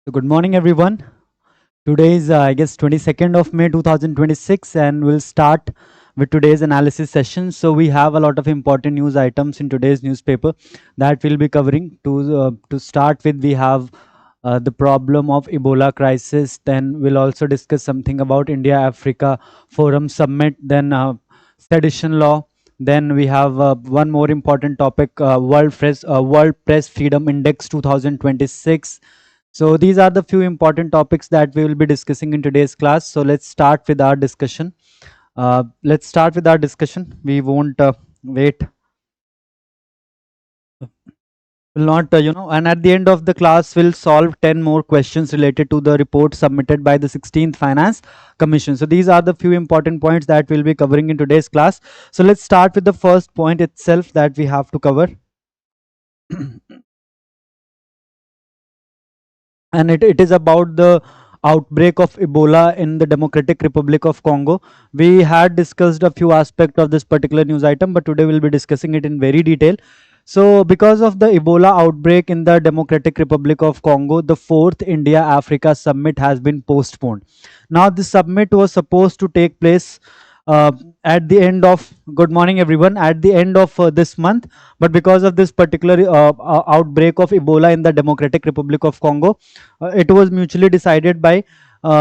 So good morning, everyone. Today is, I guess, 22nd of May 2026, and we'll start with today's analysis session. So we have a lot of important news items in today's newspaper that we'll be covering. To start with, we have the problem of Ebola crisis. Then we'll also discuss something about India-Africa Forum Summit. Then sedition law. Then we have one more important topic: World Press Freedom Index 2026. So these are the few important topics that we will be discussing in today's class. So let's start with our discussion. We won't wait. Will not, and at the end of the class, we'll solve 10 more questions related to the report submitted by the 16th Finance Commission. So these are the few important points that we'll be covering in today's class. So let's start with the first point itself that we have to cover. And it is about the outbreak of Ebola in the Democratic Republic of Congo. We had discussed a few aspects of this particular news item, but today we'll be discussing it in very detail. So, because of the Ebola outbreak in the Democratic Republic of Congo, the fourth India Africa summit has been postponed. Now, the summit was supposed to take place uh, at the end of, good morning everyone, at the end of this month, but because of this particular outbreak of Ebola in the Democratic Republic of Congo, it was mutually decided by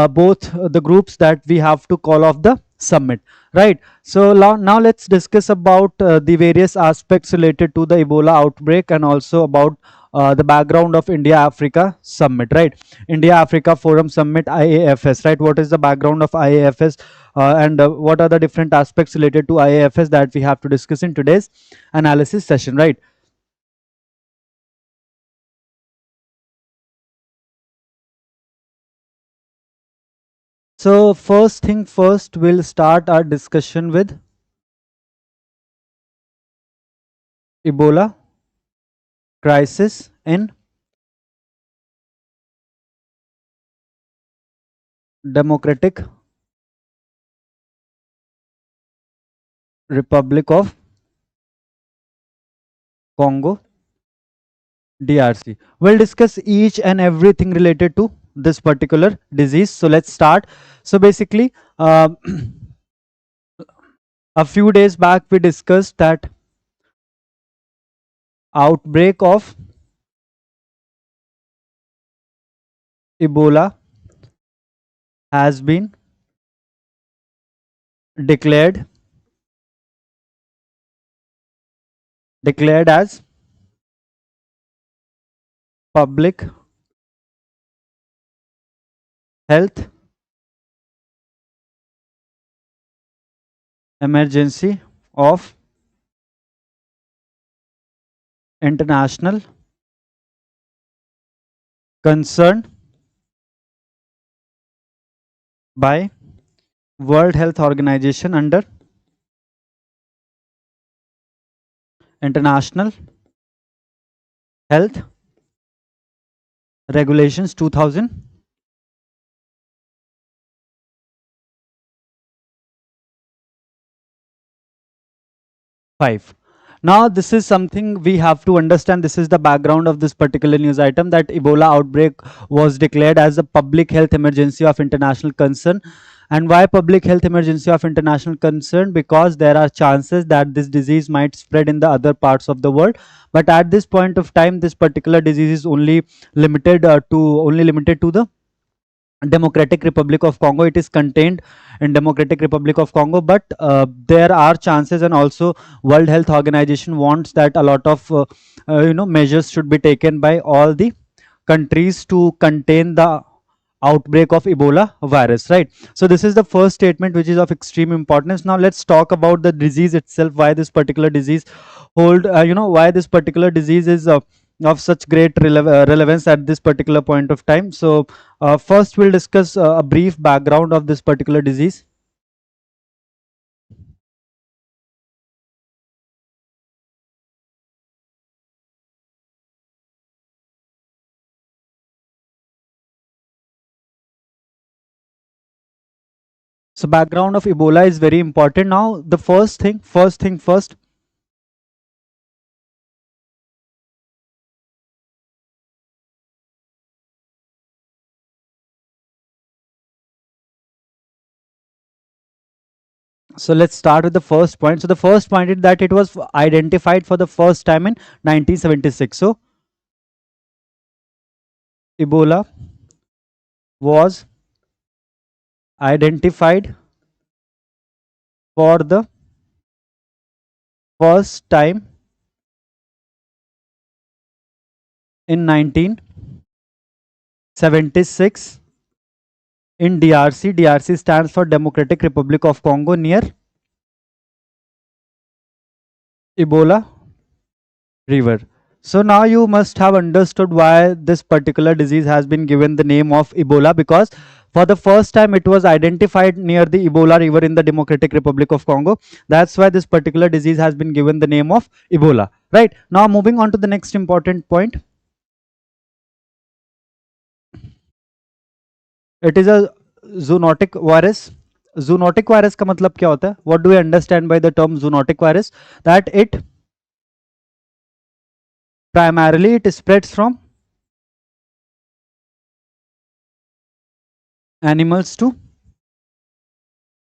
both the groups that we have to call off the summit, right? So now let's discuss about the various aspects related to the Ebola outbreak and also about the background of India Africa summit, right? India Africa Forum Summit, IAFS, right? What is the background of IAFS, and what are the different aspects related to IAFS that we have to discuss in today's analysis session, right? So first thing first, we'll start our discussion with Ebola crisis in Democratic Republic of Congo, DRC. We'll discuss each and everything related to this particular disease. So let's start. So basically, a few days back we discussed that outbreak of Ebola has been declared as public health emergency of international concern by World Health Organization under International Health Regulations 2005. Now, this is something we have to understand. This is the background of this particular news item, that Ebola outbreak was declared as a public health emergency of international concern. And why public health emergency of international concern? Because there are chances that this disease might spread in the other parts of the world. But at this point of time, this particular disease is only limited to the Democratic Republic of Congo. It is contained in Democratic Republic of Congo, but there are chances, and also World Health Organization wants that a lot of measures should be taken by all the countries to contain the outbreak of Ebola virus, right? So this is the first statement which is of extreme importance. Now let's talk about the disease itself. Why this particular disease why this particular disease is of such great relevance at this particular point of time. So first we'll discuss a brief background of this particular disease. So background of Ebola is very important. Now the first thing first, So let's start with the first point. So the first point is that it was identified for the first time in 1976. So Ebola was identified for the first time in 1976 in DRC. DRC stands for Democratic Republic of Congo near Ebola River. So now you must have understood why this particular disease has been given the name of Ebola, because for the first time it was identified near the Ebola River in the Democratic Republic of Congo. That's why this particular disease has been given the name of Ebola. Right, now moving on to the next important point. It is a zoonotic virus. Zoonotic virus का मतलब क्या होता है? What do we understand by the term zoonotic virus? That it primarily it spreads from animals to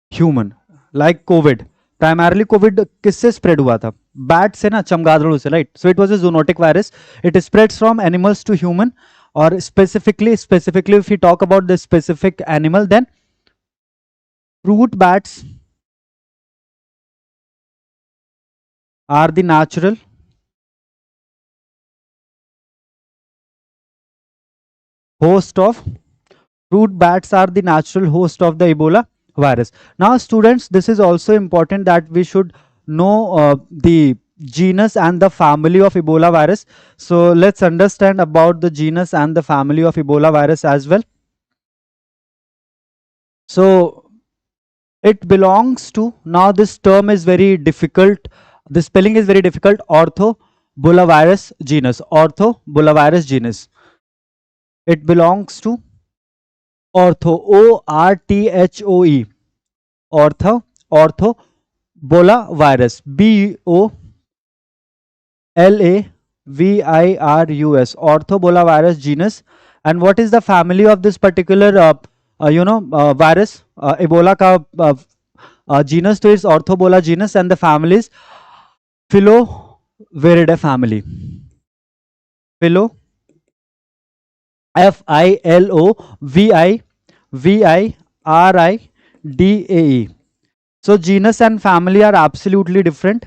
human, like COVID. Primarily COVID किससे spread हुआ था? Bat से ना, चमगादड़ों से, right? So it was a zoonotic virus. It spreads from animals to human, or specifically if we talk about the specific animal, then fruit bats are the natural host of fruit bats are the natural host of the Ebola virus. Now students, this is also important that we should know the genus and the family of Ebola virus. So let's understand about the genus and the family of Ebola virus as well. So it belongs to, now this term is very difficult, the spelling is very difficult, orthobulavirus genus. Orthobulavirus genus. It belongs to orthoe, orthobulavirus, BOLAVIRUS, orthobulavirus genus. And what is the family of this particular virus, Ebola ka genus to is orthobola genus, and the family is Filoviridae family. FILOVIVIRIDAE. So genus and family are absolutely different.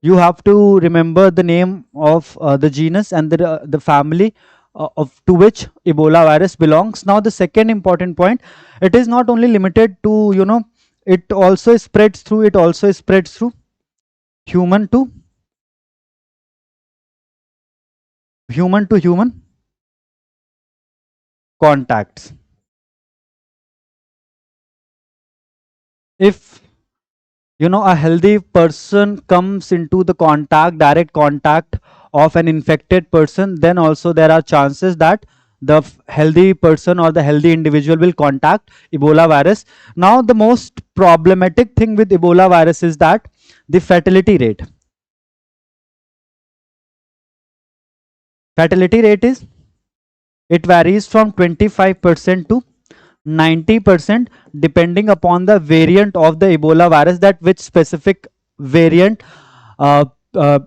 You have to remember the name of the genus and the family of to which Ebola virus belongs. Now the second important point, it is not only limited to, it also spreads through human to human contacts. If a healthy person comes into the direct contact of an infected person, then also there are chances that the healthy person or the healthy individual will contact Ebola virus. Now the most problematic thing with Ebola virus is that the fatality rate. Fatality rate is, it varies from 25% to 90% depending upon the variant of the Ebola virus, that which specific variant uh, uh,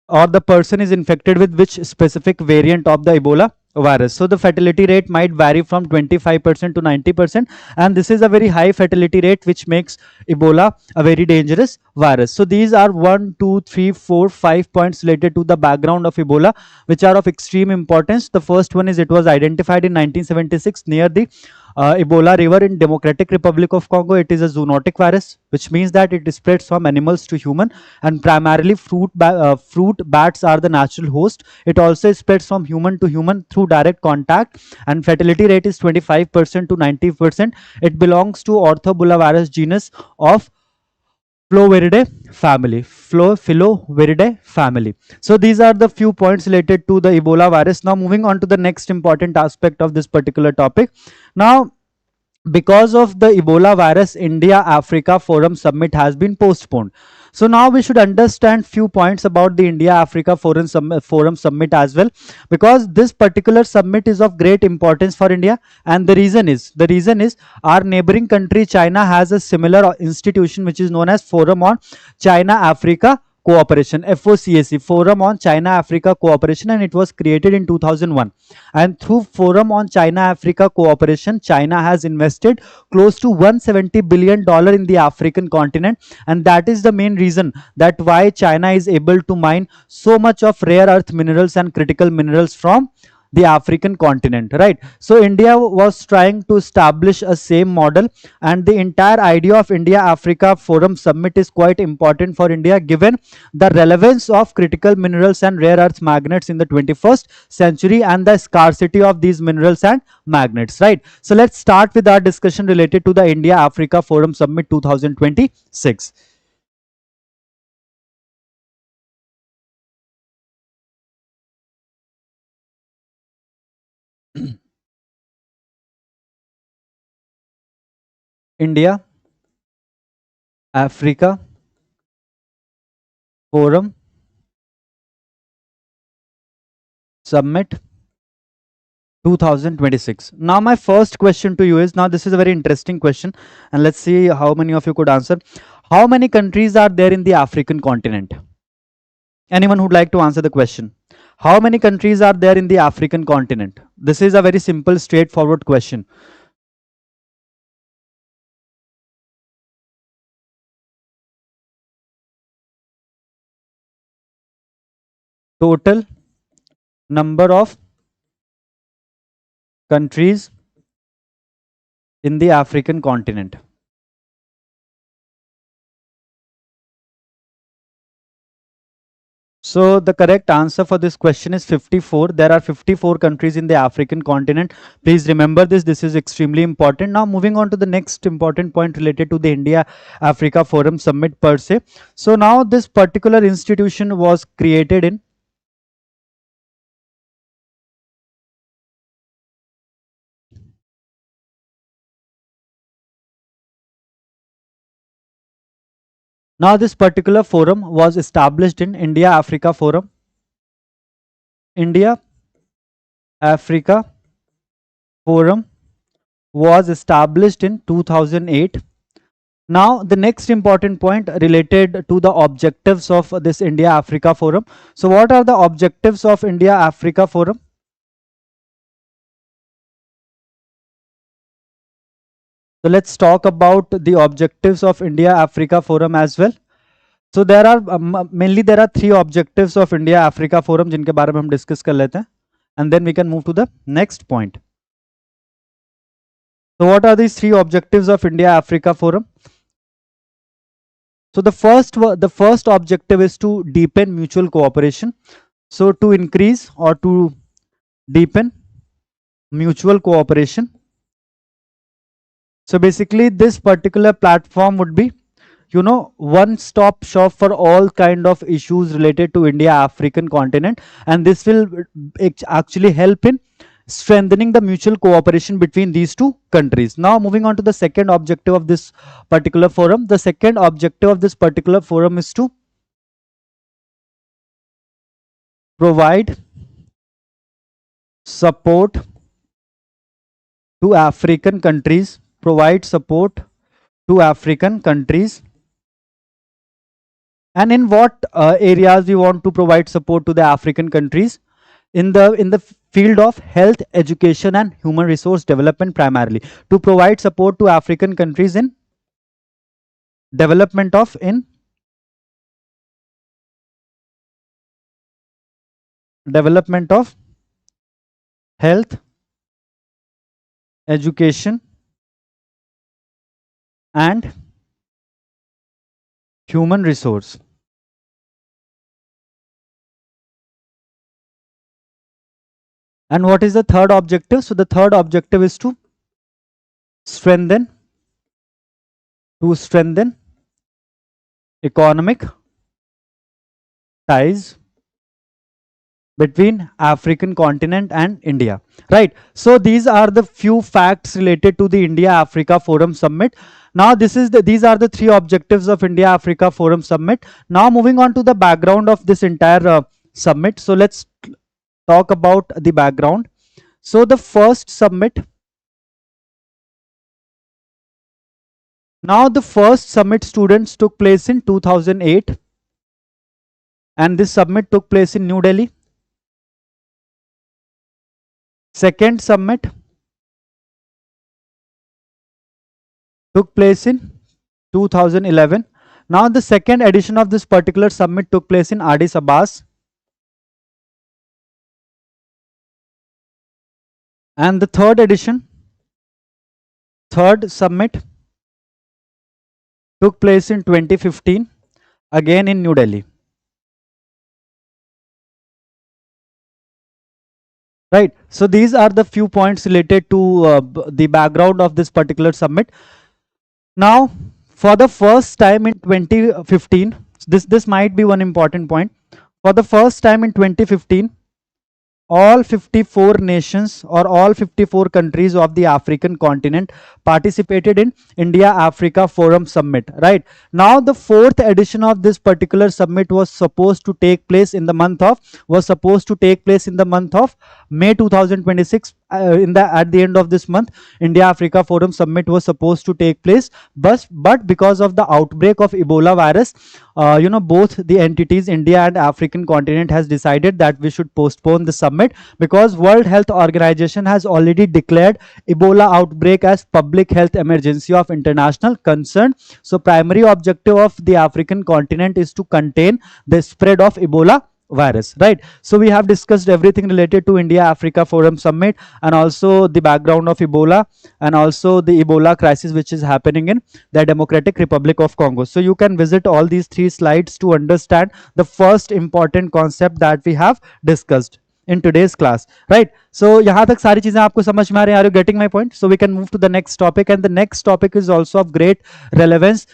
or the person is infected with which specific variant of the Ebola virus. So the fatality rate might vary from 25% to 90%, and this is a very high fatality rate which makes Ebola a very dangerous virus. So these are 1, 2, 3, 4, 5 points related to the background of Ebola which are of extreme importance. The first one is, it was identified in 1976 near the Ebola river in Democratic Republic of Congo. It is a zoonotic virus, which means that it spreads from animals to human, and primarily fruit bats are the natural host. It also spreads from human to human through direct contact, and fatality rate is 25% to 90%. It belongs to orthobulavirus genus of Filoviridae family. Filoviridae family. So these are the few points related to the Ebola virus. Now moving on to the next important aspect of this particular topic. Now because of the Ebola virus, India Africa Forum Summit has been postponed. So now we should understand few points about the India Africa Forum Summit as well, because this particular summit is of great importance for India. And the reason is our neighboring country China has a similar institution which is known as Forum on China Africa Cooperation, FOCAC, Forum on China Africa Cooperation, and it was created in 2001. And through Forum on China Africa Cooperation, China has invested close to $170 billion in the African continent, and that is the main reason that why China is able to mine so much of rare earth minerals and critical minerals from the African continent, right? So India was trying to establish a same model, and the entire idea of India Africa Forum Summit is quite important for India, given the relevance of critical minerals and rare earth magnets in the 21st century and the scarcity of these minerals and magnets, right? So let's start with our discussion related to the India Africa Forum Summit 2026. India Africa Forum Summit 2026. Now my first question to you is, now this is a very interesting question, and let's see how many of you could answer. How many countries are there in the African continent? Anyone who'd like to answer the question? How many countries are there in the African continent? This is a very simple, straightforward question. Total number of countries in the African continent. So the correct answer for this question is 54. There are 54 countries in the African continent. Please remember this. This is extremely important. Now moving on to the next important point related to the India Africa Forum Summit per se. So now this particular institution was created in, now this particular forum was established in India Africa Forum. India Africa Forum was established in 2008. Now, the next important point related to the objectives of this India Africa Forum. So, what are the objectives of India Africa Forum? So, let's talk about the objectives of India Africa Forum as well. So, there are mainly there are three objectives of India Africa Forum जिनके बारे में हम discuss कर लेते हैं, and then we can move to the next point. So, what are these three objectives of India Africa Forum? So the first objective is to deepen mutual cooperation. So to increase or to deepen mutual cooperation. So basically this particular platform would be, one-stop shop for all kind of issues related to India African continent, and this will actually help in strengthening the mutual cooperation between these two countries. Now moving on to the second objective of this particular forum. The second objective of this particular forum is to provide support to African countries, provide support to African countries. And in what areas we want to provide support to the African countries? In the field of health, education and human resource development, primarily to provide support to African countries in development of health, education and human resource. And what is the third objective? So the third objective is to strengthen economic ties between African continent and India, right? So these are the few facts related to the India Africa Forum Summit. Now these are the three objectives of India Africa Forum Summit. Now moving on to the background of this entire summit. So let's talk about the background. So the first summit, now the first summit, students, took place in 2008, and this summit took place in New Delhi. Second summit took place in 2011. Now the second edition of this particular summit took place in Addis Ababa, and the third summit took place in 2015, again in New Delhi. Right. So these are the few points related to the background of this particular summit. Now, for the first time in 2015, this might be one important point. For the first time in 2015, all 54 nations or all 54 countries of the African continent participated in India Africa Forum Summit. Right now, the fourth edition of this particular summit was supposed to take place in the month of May 2026. At the end of this month, India Africa Forum Summit was supposed to take place, but because of the outbreak of Ebola virus, both the entities, India and African continent, has decided that we should postpone the summit, because World Health Organization has already declared Ebola outbreak as public health emergency of international concern. So primary objective of the African continent is to contain the spread of Ebola virus, right? So we have discussed everything related to India Africa Forum Summit, and also the background of Ebola, and also the Ebola crisis which is happening in the Democratic Republic of Congo. So you can visit all these three slides to understand the first important concept that we have discussed in today's class, right? So यहाँ तक सारी चीजें आपको समझ में आ रही हैं? Are you getting my point? So we can move to the next topic, and the next topic is also of great relevance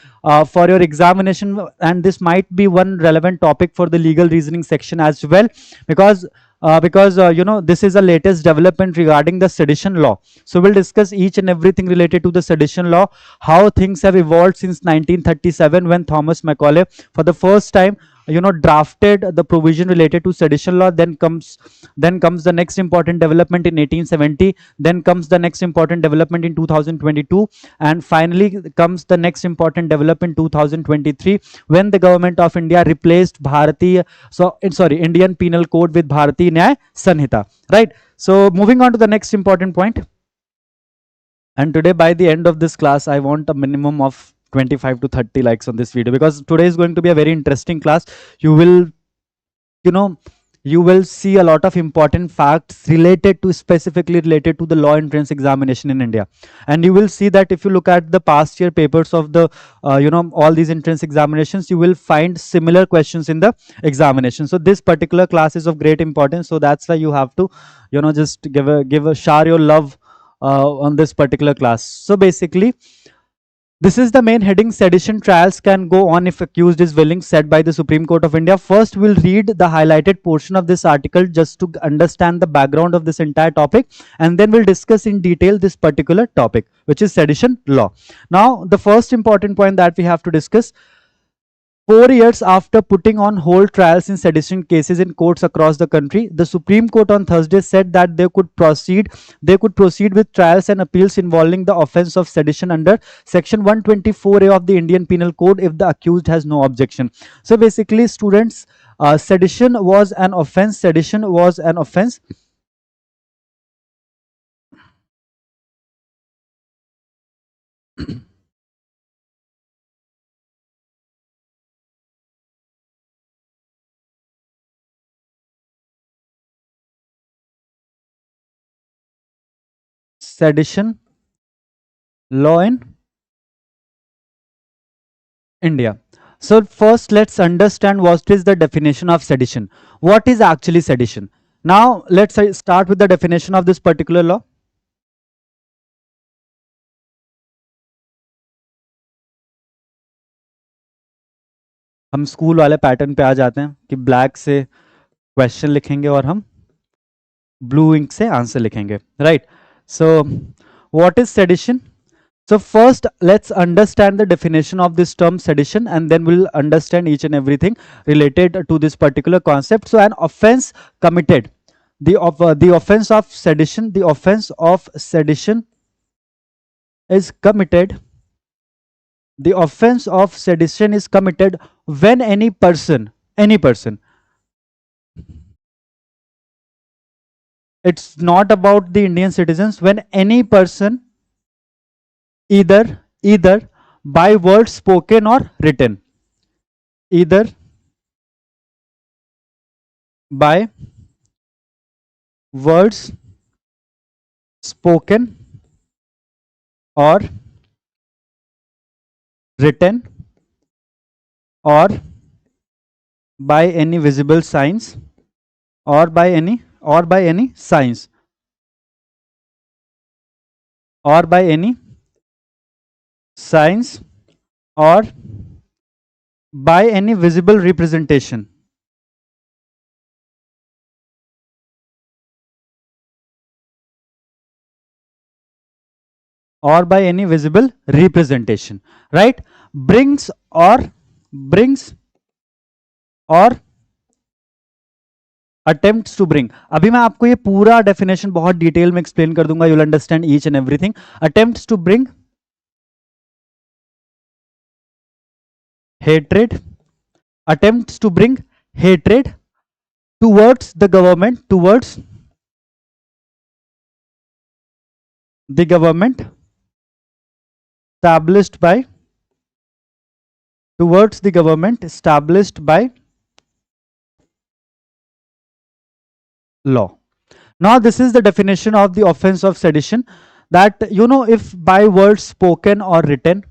for your examination, and this might be one relevant topic for the legal reasoning section as well, because this is the latest development regarding the sedition law. So we'll discuss each and everything related to the sedition law, how things have evolved since 1937, when Thomas Macaulay for the first time drafted the provision related to sedition law. Then comes the next important development in 1870, then comes the next important development in 2022, and finally comes the next important development in 2023, when the government of India replaced Indian Penal Code with Bharatiya Nyaya Sanhita, right? So moving on to the next important point, and today by the end of this class I want a minimum of 25 to 30 likes on this video, because today is going to be a very interesting class. You will see a lot of important facts specifically related to the law entrance examination in India, and you will see that if you look at the past year papers of the all these entrance examinations, you will find similar questions in the examination. So this particular class is of great importance, so that's why you have to just give a share your love on this particular class. So basically, this is the main heading: sedition trials can go on if accused is willing, said by the Supreme Court of India. First, we'll read the highlighted portion of this article just to understand the background of this entire topic, and then we'll discuss in detail this particular topic, which is sedition law. Now, the first important point that we have to discuss: 4 years after putting on hold trials in sedition cases in courts across the country, the Supreme Court on Thursday said that they could proceed with trials and appeals involving the offence of sedition under Section 124A of the Indian Penal Code if the accused has no objection. So basically, students, sedition was an offence. Sedition was an offence. Sedition law in India. So first, let's understand what is the definition of sedition. What is actually sedition? Now, let's start with the definition of this particular law. हम school वाले pattern पे आ जाते हैं कि black से question लिखेंगे और हम ब्लू इंक से आंसर लिखेंगे, right? So what is sedition? So first, let's understand the definition of this term sedition, and then we'll understand each and everything related to this particular concept. So an offense committed, the offense of sedition, the offense of sedition is committed. The offense of sedition is committed when any person, it's not about the Indian citizens, when any person, either by words spoken or written, either by words spoken or written, or by any visible signs, or by any signs, or by any signs, or by any visible representation, or by any visible representation, right? brings or attempts to bring. अभी मैं आपको ये पूरा definition बहुत detail में explain कर दूंगा, you'll understand each and everything. Attempts to bring hatred, attempts to bring hatred towards the government, established by, towards the government established by law. Now this is the definition of the offense of sedition, that if by words spoken or written,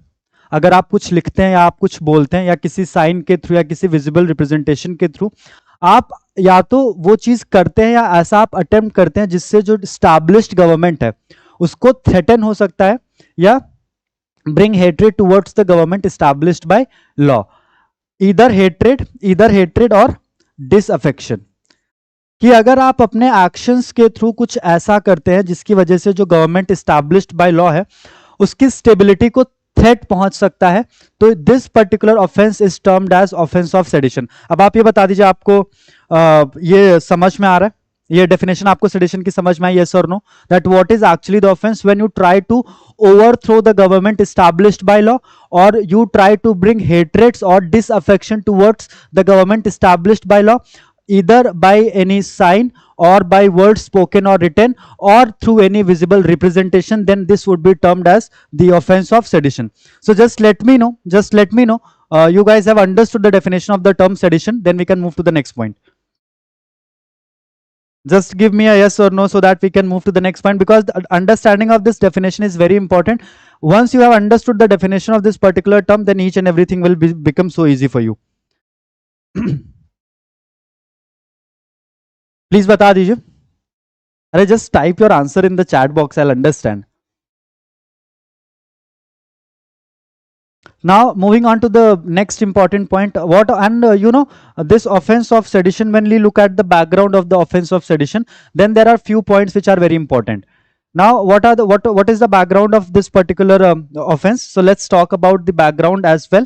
अगर आप कुछ लिखते हैं या आप कुछ बोलते हैं या किसी साइन के थ्रू या किसी विजिबल रिप्रेजेंटेशन के थ्रू आप या तो वो चीज करते हैं या ऐसा आप अटेम्प्ट करते हैं जिससे जो स्टैब्लिश्ड गवर्नमेंट है उसको थ्रेटन हो सकता है, या bring hatred towards the government established by law, either hatred or disaffection. कि अगर आप अपने एक्शंस के थ्रू कुछ ऐसा करते हैं जिसकी वजह से जो गवर्नमेंट एस्टैब्लिश्ड बाय लॉ है उसकी स्टेबिलिटी को थ्रेट पहुंच सकता है, तो this particular offence is termed as offence of sedition. अब आप ये बता दीजिए आपको ये समझ में आ रहा है, ये डेफिनेशन आपको सेडिशन की समझ में आई, यस और no? That what is actually the offence when you try to overthrow the government established by law, or you try to bring hatreds or disaffection towards the government established by law, either by any sign or by words spoken or written or through any visible representation, then this would be termed as the offense of sedition. So just let me know, you guys have understood the definition of the term sedition, then we can move to the next point. Just give me a yes or no so that we can move to the next point, because the understanding of this definition is very important. Once you have understood the definition of this particular term, then each and everything will become so easy for you. Please bata dijiye. Arey just type your answer in the chat box, I'll understand. Now moving on to the next important point, this offense of sedition, when we look at the background of the offense of sedition, then there are few points which are very important. Now what is the background of this particular offense? So let's talk about the background as well.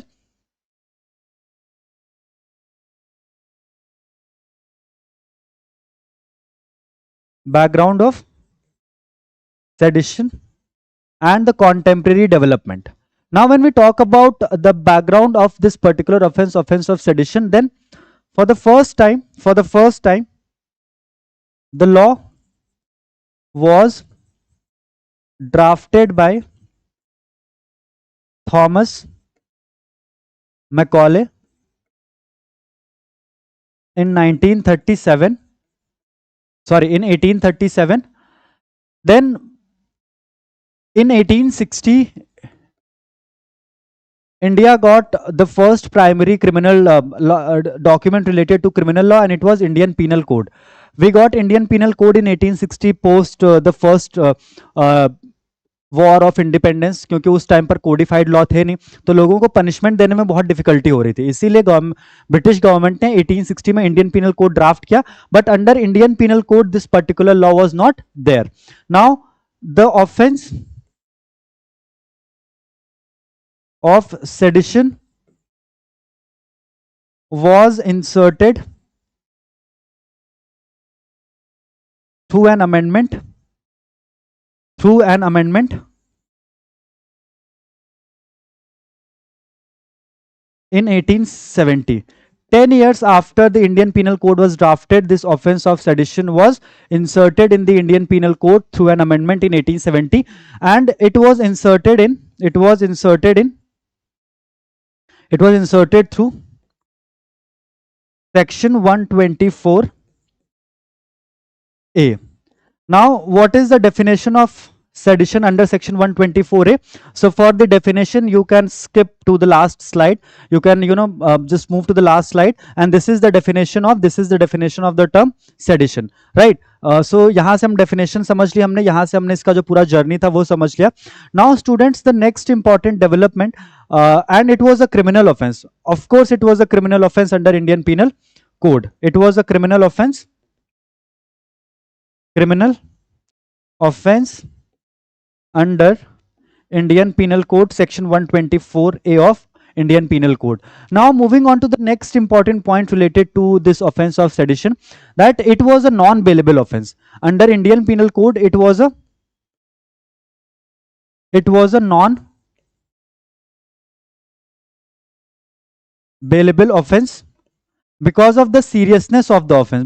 Background of sedition and the contemporary development. Now when we talk about the background of this particular offense of sedition, then for the first time the law was drafted by Thomas Macaulay in 1837. Then in 1860 India got the first primary criminal document related to criminal law, and it was Indian Penal Code. We got Indian Penal Code in 1860 post the first war of independence, क्योंकि उस time पर codified law थे नहीं, तो लोगों को punishment देने में बहुत डिफिकल्टी हो रही थी, इसीलिए ब्रिटिश गवर्नमेंट ने 1860 में इंडियन पीनल कोड ड्राफ्ट किया, but under Indian Penal Code this particular law was not there. Now the offence of sedition was inserted through an amendment in 1870. 10 years after the Indian Penal Code was drafted, this offense of sedition was inserted in the Indian Penal Code through an amendment in 1870, and it was inserted through section 124A. Now, what is the definition of sedition under section 124A? So for the definition, you can skip to the last slide. You can just move to the last slide, and this is the definition of the term sedition, right? So यहाँ से हम definition समझ लिया हमने, यहाँ से हमने इसका जो पूरा journey था वो समझ लिया. Now students, the next important development, and it was a criminal offense. Of course, it was a criminal offense under Indian Penal Code. It was a criminal offense under Indian Penal Code section 124A of Indian Penal Code. Now moving on to the next important point related to this offense of sedition, that it was a non-bailable offense. Under Indian Penal Code, it was a non-bailable offense. Because of the seriousness of the offense,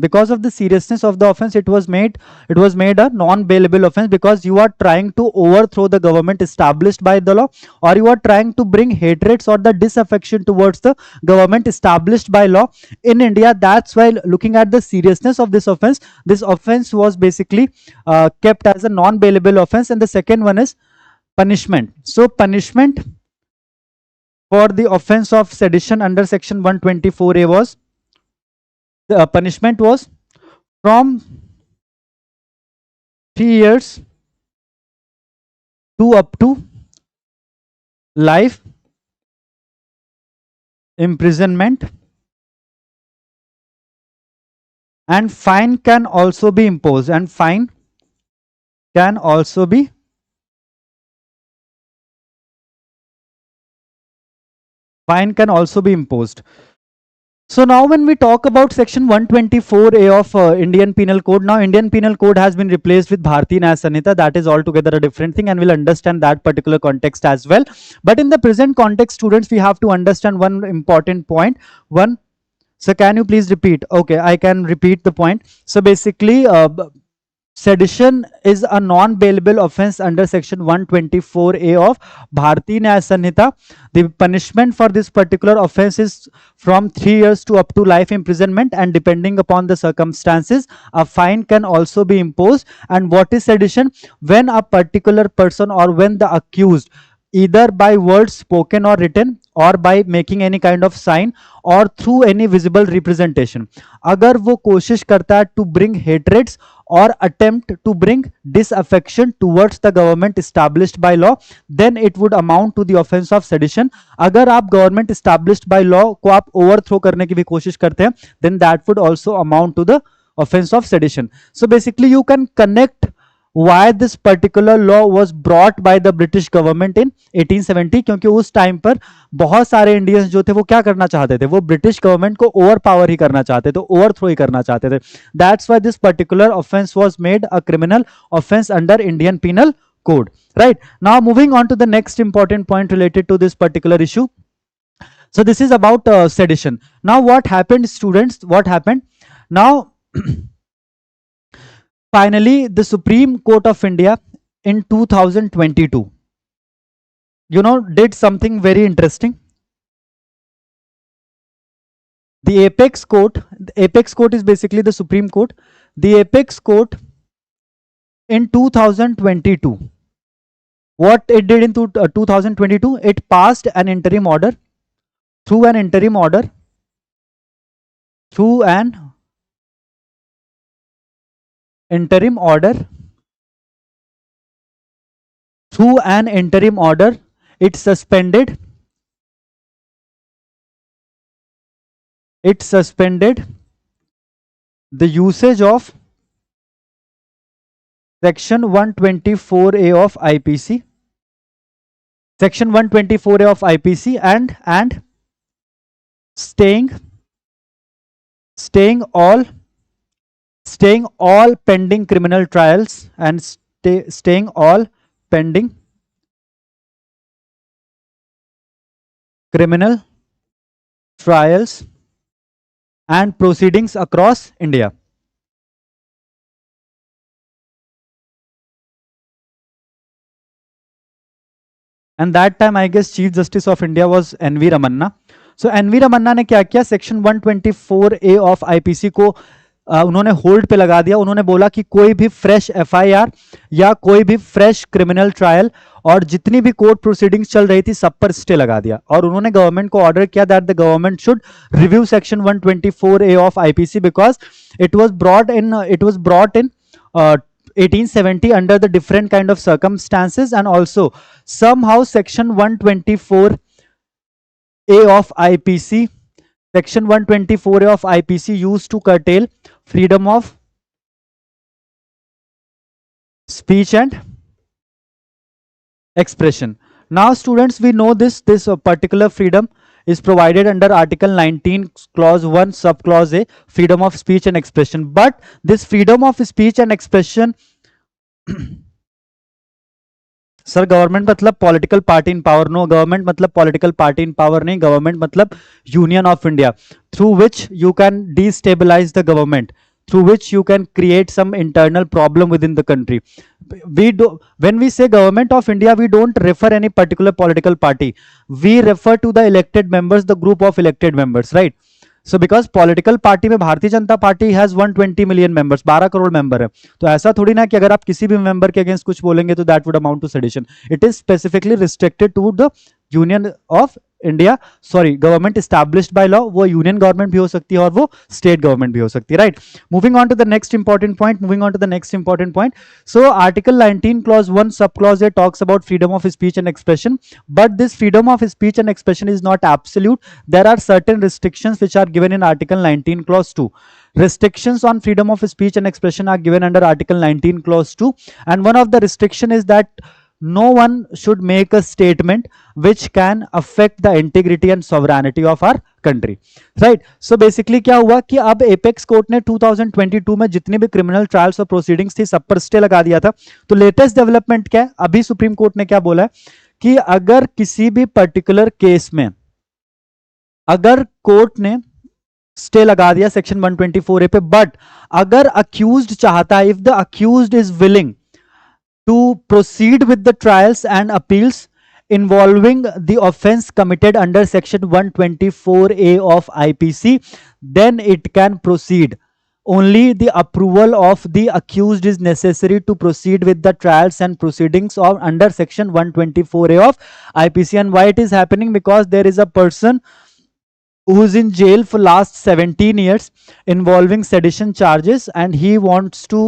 it was made a non-bailable offense, because you are trying to overthrow the government established by the law, or you are trying to bring hatreds or the disaffection towards the government established by law in India. That's why, looking at the seriousness of this offense was basically kept as a non-bailable offense. And the second one is punishment. So punishment for the offense of sedition under section 124A was, the punishment was from 3 years to up to life imprisonment, and fine can also be imposed, So now when we talk about section 124A of Indian Penal Code, now Indian Penal Code has been replaced with Bharatiya Nyaya Sanhita. That is altogether a different thing, and we'll understand that particular context as well. But in the present context, students, we have to understand one important point. So can you please repeat? Okay, I can repeat the point. So basically, sedition is a non-bailable offense under section 124A of Bharatiya Nyaya Sanhita. The punishment for this particular offense is from 3 years to up to life imprisonment, and depending upon the circumstances, a fine can also be imposed. And what is sedition? When a particular person, or when the accused, either by words spoken or written, or by making any kind of sign, or through any visible representation, अगर वो कोशिश करता है to bring hatreds or attempt to bring disaffection towards the government established by law, then it would amount to the offense of sedition. अगर आप government established by law को आप overthrow करने की भी कोशिश करते हैं, then that would also amount to the offense of sedition. So basically you can connect why this particular law was brought by the British government in 1870, क्योंकि उस टाइम पर बहुत सारे इंडियंस जो थे वो क्या करना चाहते थे, वो ब्रिटिश गवर्नमेंट को ओवर पावर ही करना चाहते थे, ओवरथ्रो ही करना चाहते थे. That's why this particular offence was made a criminal offence under Indian Penal code. Right, now moving on to the next important point related to this particular issue. So this is about sedition. Now what happened, students? What happened now? Finally, the Supreme Court of India in 2022, did something very interesting. The apex court is basically the Supreme Court. The apex court in 2022, what it did in 2022, it passed an interim order. Through an interim order, through an interim order, it suspended the usage of section 124A of IPC, section 124A of IPC, and staying all pending criminal trials, and staying all pending criminal trials and proceedings across India. And that time I guess Chief Justice of India was NV Ramanna. So NV Ramanna ने क्या किया, section 124A of IPC को उन्होंने hold पे लगा दिया. उन्होंने बोला कि कोई भी फ्रेश एफआईआर या कोई भी फ्रेश क्रिमिनल ट्रायल और जितनी भी कोर्ट प्रोसीडिंग्स चल रही थी सब पर स्टे लगा दिया. और उन्होंने गवर्नमेंट को ऑर्डर किया that the government should review section 124A of IPC because it was brought in 1870 under the different kind of circumstances, and also somehow section 124A of IPC, section 124A of IPC used to curtail freedom of speech and expression. Now students, we know this particular freedom is provided under article 19 clause 1 subclause A, freedom of speech and expression. But this freedom of speech and expression sir government मतलब political party in power, no, government मतलब political party in power नहीं, government मतलब union of India through which you can destabilise the government, through which you can create some internal problem within the country. When we say government of India, we don't refer any particular political party. We refer to the elected members, the group of elected members, right? So because political party में Bharatiya Janata party has 120 million members, 12 crore member है. तो ऐसा थोड़ी ना कि अगर आप किसी भी मेंबर के अगेंस्ट कुछ बोलेंगे तो that would amount to sedition. It is specifically restricted to the Union of India, sorry government established by law. वो यूनियन गवर्नमेंट भी हो सकती है और वो स्टेट गवर्नमेंट भी हो सकती है, right. Moving on to the next important point. So article 19 clause 1 sub clause A talks about freedom of speech and expression, but this freedom of speech and expression is not absolute. There are certain restrictions which are given in article 19 clause 2. Restrictions on freedom of speech and expression are given under article 19 clause 2, and one of the restriction is that no one should make a statement which can affect the integrity and sovereignty of our country, right? So basically क्या हुआ कि अब apex court ने 2022 में जितनी भी criminal trials और proceedings थी सब पर स्टे लगा दिया था. तो लेटेस्ट डेवलपमेंट क्या है, अभी सुप्रीम कोर्ट ने क्या बोला है कि अगर किसी भी पर्टिकुलर केस में अगर कोर्ट ने स्टे लगा दिया सेक्शन 124A पे, बट अगर अक्यूज्ड चाहता है, if the accused is willing to proceed with the trials and appeals involving the offense committed under section 124A of IPC, then it can proceed. Only the approval of the accused is necessary to proceed with the trials and proceedings of under section 124A of IPC. And why it is happening? Because there is a person who is in jail for last 17 years involving sedition charges, and he wants to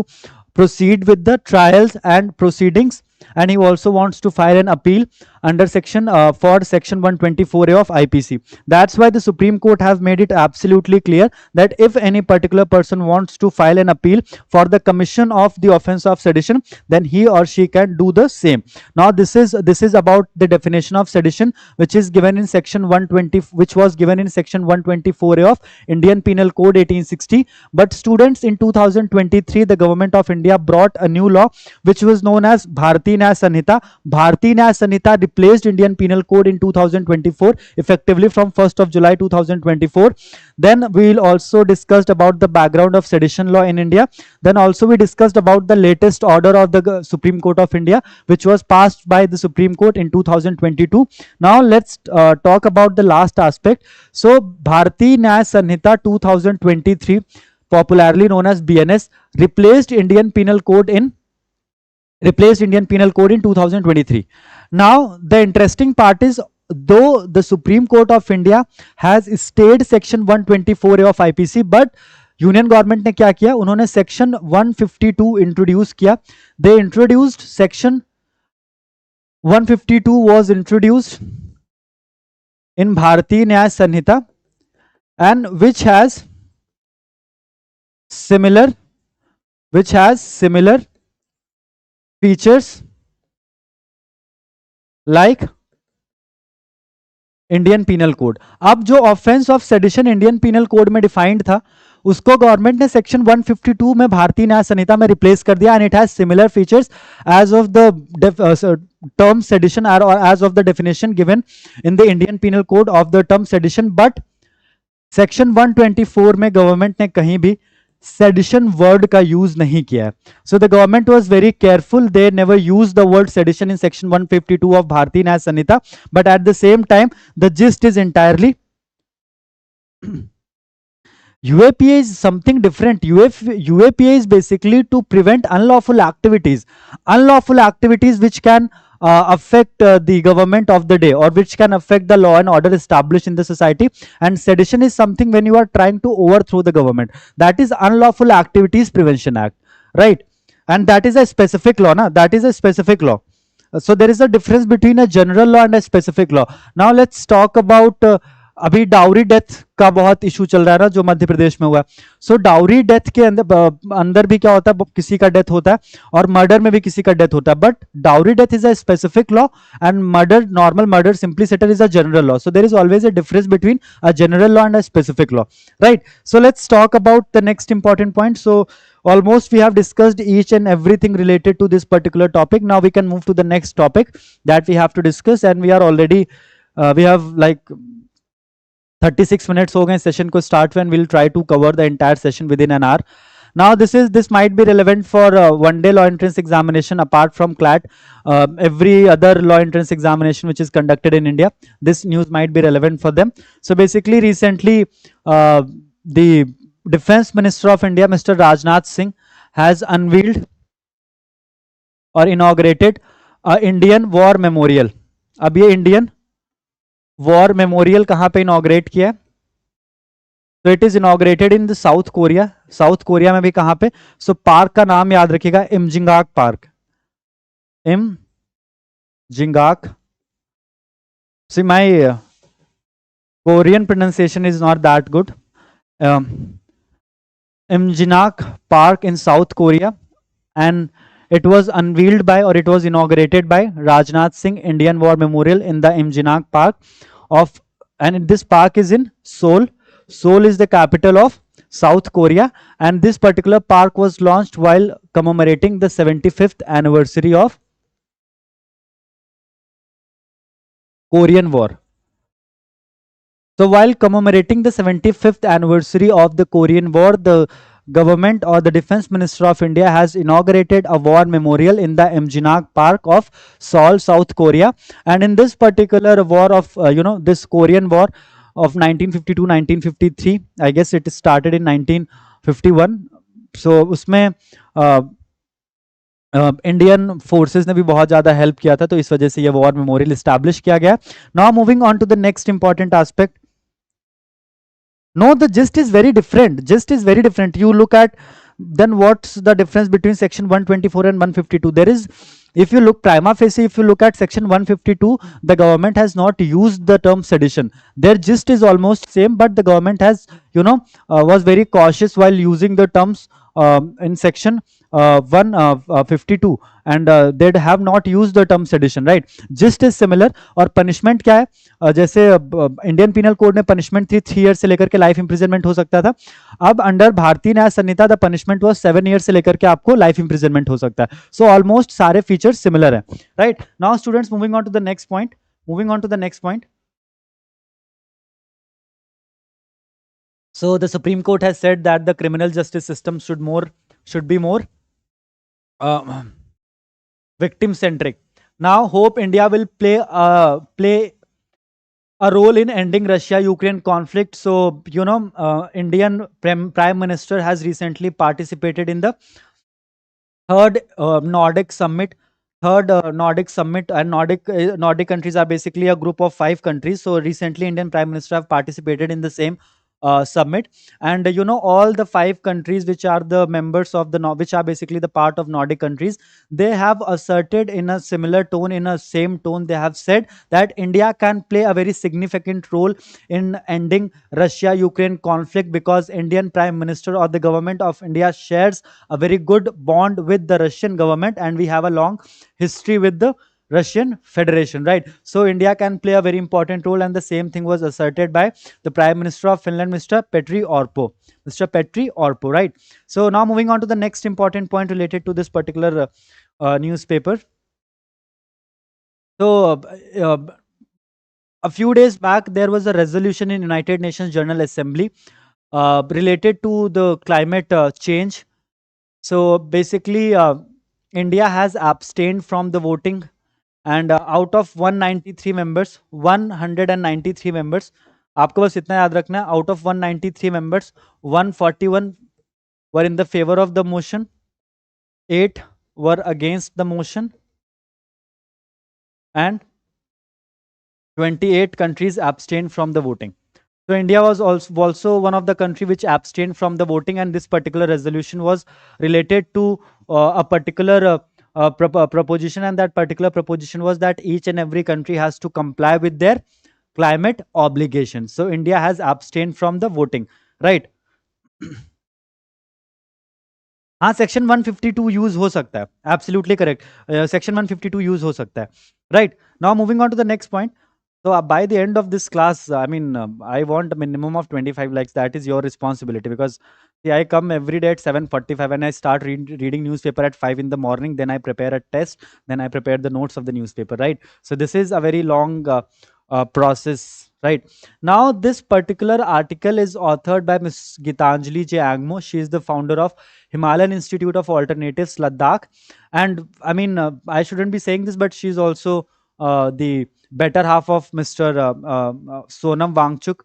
proceed with the trials and proceedings, and he also wants to file an appeal under section for section 124A of IPC. That's why the Supreme Court have made it absolutely clear that if any particular person wants to file an appeal for the commission of the offense of sedition, then he or she can do the same. Now this is about the definition of sedition, which is given in section 120, which was given in section 124A of Indian Penal Code 1860. But students, in 2023 the government of India brought a new law which was known as Bharatiya Nyaya Sanhita. Bharatiya Nyaya Sanhita replaced Indian Penal Code in 2024 effectively from 1st of July 2024. Then we will also discussed about the background of sedition law in India. Then also we discussed about the latest order of the Supreme Court of India, which was passed by the Supreme Court in 2022. Now let's talk about the last aspect. So Bharatiya Nyaya Sanhita 2023, popularly known as BNS, replaced Indian Penal Code in 2023. Now the interesting part is, though the Supreme Court of India has stayed section 124A of IPC, but union government ने क्या किया, उन्होंने section 152 introduce किया. They introduced section 152 was introduced in Bharatiya Nyaya Sanhita, and which has similar features like Indian Penal Code. अब जो offence of sedition Indian Penal Code में defined था, उसको गवर्नमेंट ने सेक्शन 152 में भारतीय न्याय संहिता में रिप्लेस कर दिया, and it has similar features as of the term sedition or as of the definition given in the Indian Penal Code of the term sedition. But section 124 में government ने कहीं भी सेडिशन वर्ड का use नहीं किया है. So the government was very careful, they never use the word sedition in section 152 of Bharatiya Nyaya Sanhita, but at the same time the gist is entirely UAPA is something different. UAPA is basically to prevent unlawful activities which can affect the government of the day, or which can affect the law and order established in the society. And sedition is something when you are trying to overthrow the government. That is Unlawful Activities Prevention Act, right? And that is a specific law, na? That is a specific law. So there is a difference between a general law and a specific law. Now let's talk about अभी dowry death का बहुत issue चल रहा है ना, जो मध्य प्रदेश में हुआ. सो डाउरी डेथ के अंदर भी क्या होता है, किसी का डेथ होता है, और मर्डर में भी किसी का डेथ होता है. But dowry death is a specific law, and murder, normal murder, simpliciter is a general law. So there is always a difference between a general law and a specific law, right? So let's talk about the next important point. So almost we have discussed each and everything related to this particular topic. Now we can move to the next topic that we have to discuss, and we are already we have like 36 minutes हो गए session को start में, and we'll try to cover the entire session within an hour. Now this might be relevant for one day law entrance examination apart from CLAT. Every other law entrance examination which is conducted in India, this news might be relevant for them. So basically recently the Defense Minister of India, Mr. Rajnath Singh, has unveiled or inaugurated a Indian War Memorial. अब ये Indian war memorial कहां पे inaugurate किया है? तो it is inaugurated in the south Korea. South Korea में भी कहां पे? सो पार्क का नाम याद रखिएगा, Imjingak park. Imjingak. See my Korean pronunciation is not that good. Imjinak Park in South Korea, and it was unveiled by, or it was inaugurated by, Rajnath Singh Indian War Memorial in the Imjinak Park of, and this park is in Seoul. Seoul is the capital of South Korea, and this particular park was launched while commemorating the 75th anniversary of Korean War. So while commemorating the 75th anniversary of the Korean War, the government, or the Defense Minister of India, has inaugurated a war memorial in the Imjinak Park of Seoul, South Korea. And in this particular war of, this Korean War of 1952-1953, I guess it started in 1951. So उसमें Indian forces ने भी बहुत ज्यादा help किया था, तो इस वजह से ये वॉर मेमोरियल इस्टेब्लिश किया गया. Now moving on to the next important aspect. No, the gist is very different. Gist is very different. You look at, then what's the difference between section 124 and 152? There is, if you look prima facie, if you look at section 152, the government has not used the term sedition. Their gist is almost same, but the government has, was very cautious while using the terms in section 152, and they have not used the term sedition, right? Gist is similar. और punishment क्या है? जैसे Indian penal code में punishment थी 3 years से लेकर के life imprisonment हो सकता था. अब अंडर भारतीय न्याय संहिता द punishment was 7 years से लेकर के आपको लाइफ इंप्रिजनमेंट हो सकता है. सो ऑलमोस्ट सारे फीचर्स सिमिलर है, right? Now students, moving on to the next point. So the Supreme Court has said that the criminal justice system should be more victim centric. Now hope India will play a role in ending Russia-Ukraine conflict. So Indian Prime Minister has recently participated in the third Nordic summit. And Nordic countries are basically a group of 5 countries. So recently Indian Prime Minister have participated in the same summit. And all the five countries which are the members of the which are basically the part of Nordic countries, they have asserted in a similar tone, in a same tone, they have said that India can play a very significant role in ending Russia Ukraine conflict, because Indian Prime Minister or the government of India shares a very good bond with the Russian government, and we have a long history with the Russian Federation, right? So India can play a very important role, and the same thing was asserted by the Prime Minister of Finland, Mr. Petri Orpo. Mr. Petri Orpo, right? So now moving on to the next important point related to this particular newspaper. So a few days back, there was a resolution in United Nations General Assembly related to the climate change. So basically, India has abstained from the voting, and out of 193 members, 193 members, आपको बस इतना याद रखना है, out of 193 members, 141 were in the favor of the motion, 8 were against the motion, and 28 countries abstained from the voting. So India was also one of the country which abstained from the voting, and this particular resolution was related to a particular proposition, and that particular proposition was that each and every country has to comply with their climate obligations. So India has abstained from the voting, right? हाँ, section 152 use हो सकता है, absolutely correct, section 152 use हो सकता है, right? Now moving on to the next point. So by the end of this class, I mean, I want a minimum of 25 likes. That is your responsibility, because see, I come every day at 7:45 and I start reading newspaper at 5 in the morning. Then I prepare a test. Then I prepare the notes of the newspaper, right? So this is a very long process, right? Now, this particular article is authored by Ms. Gitanjali J. Angmo. She is the founder of Himalayan Institute of Alternatives, Ladakh. And I mean, I shouldn't be saying this, but she's also the better half of Mr. Sonam Wangchuk.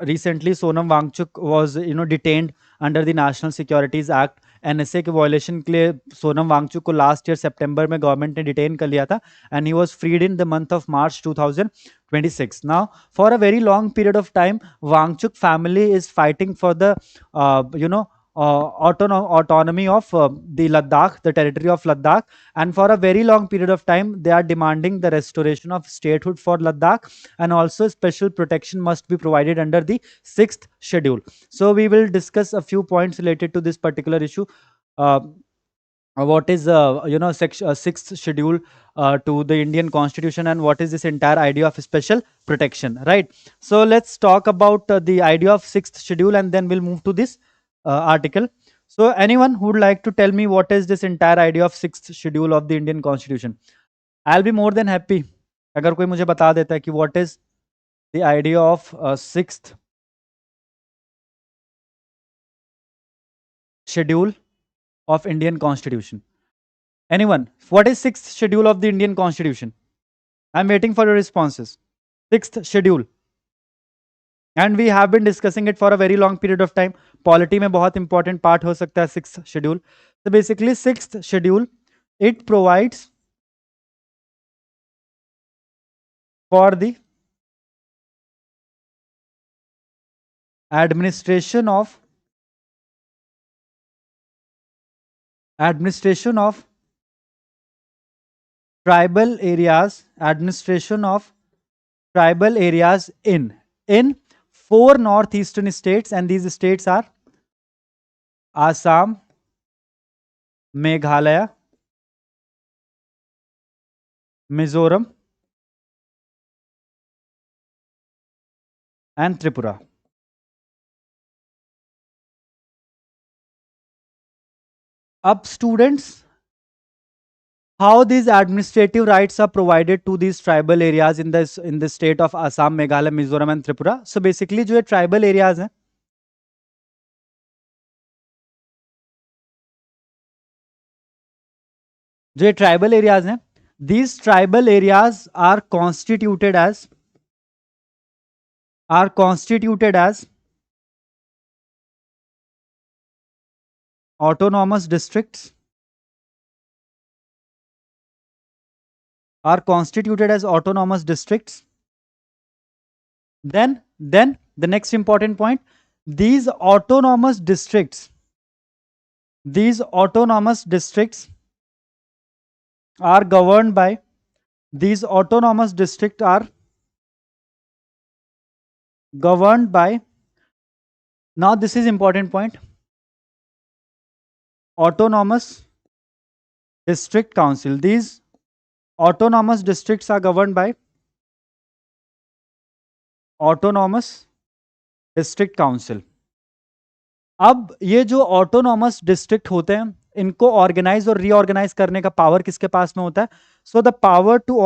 Recently, Sonam Wangchuk was detained under the National Securities Act. NSA के violation के लिए सोनम वांगचुक को last year सितंबर में government ने detain कर लिया था, and he was freed in the month of March 2026. Now, for a very long period of time, Wangchuk family is fighting for the autonomy of the Ladakh, the territory of Ladakh. And for a very long period of time, they are demanding the restoration of statehood for Ladakh, and also special protection must be provided under the 6th schedule. So we will discuss a few points related to this particular issue. What is section 6th schedule to the Indian Constitution, and what is this entire idea of special protection, right? So let's talk about the idea of 6th schedule, and then we'll move to this article. So anyone who would like to tell me what is this entire idea of 6th schedule of the Indian Constitution? I'll be more than happy अगर कोई मुझे बता देता है कि what is the idea of 6th schedule of Indian Constitution. Anyone? What is 6th schedule of the Indian Constitution? I'm waiting for your responses. 6th schedule. And we have been discussing it for a very long period of time. Polity में बहुत important part हो सकता है 6th schedule. So basically 6th schedule, it provides for the administration of tribal areas, in 4 northeastern states, and these states are Assam, Meghalaya, Mizoram, and Tripura. Up students, how these administrative rights are provided to these tribal areas in the state of Assam, Meghalaya, Mizoram, and Tripura. So basically जो tribal areas हैं, जो tribal areas हैं, these tribal areas are constituted as autonomous districts, Then The next important point, these autonomous districts are governed by, these autonomous districts are governed by, now this is important point, autonomous district council. These autonomous districts are governed by autonomous district council. अब ये जो autonomous district होते हैं, इनको organise और reorganise करने का power किसके पास में होता है? So the power to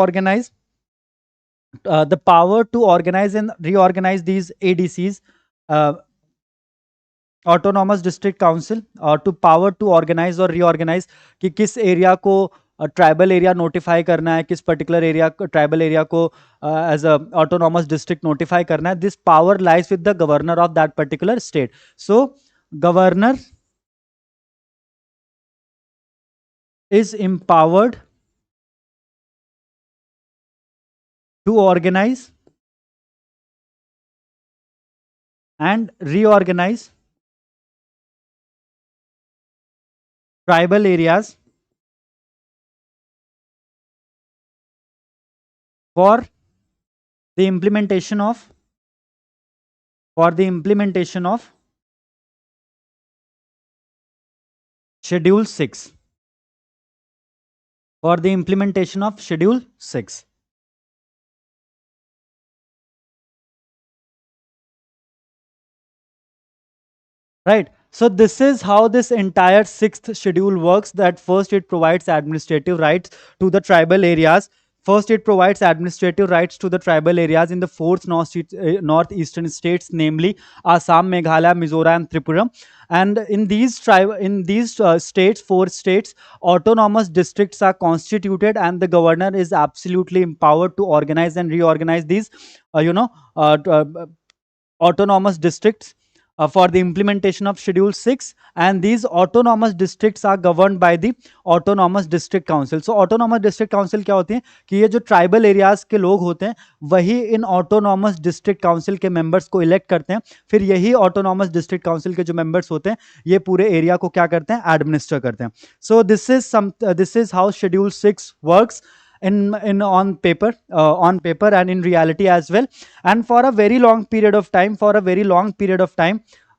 organize and reorganize these ADCs, autonomous district council, to power to organize और रीऑर्गेनाइज कि किस एरिया को ट्राइबल एरिया नोटिफाई करना है, किस पर्टिकुलर एरिया ट्राइबल एरिया को as a autonomous district notify करना है. This power lies with the governor of that particular state. So governor is empowered to organize and reorganize tribal areas for the implementation of Schedule 6. For the implementation of Schedule 6. Right. So this is how this entire 6th schedule works. That first it provides administrative rights to the tribal areas. First, it provides administrative rights to the tribal areas in the 4th northeastern states, namely Assam, Meghalaya, Mizoram, and Tripura. And in these states, 4 states, autonomous districts are constituted, and the governor is absolutely empowered to organize and reorganize these, autonomous districts for the implementation of Schedule 6, and these autonomous districts are governed by the Autonomous District Council. So Autonomous District Council क्या होती है कि ये जो tribal areas के लोग होते हैं वही इन ऑटोनॉमस डिस्ट्रिक्ट काउंसिल के मेंबर्स को इलेक्ट करते हैं, फिर यही ऑटोनॉमस डिस्ट्रिक्ट काउंसिल के जो मेंबर्स होते हैं ये पूरे एरिया को क्या करते हैं, एडमिनिस्टर करते हैं. So this is how Schedule 6 works on paper and in reality as well. And for a very long period of time,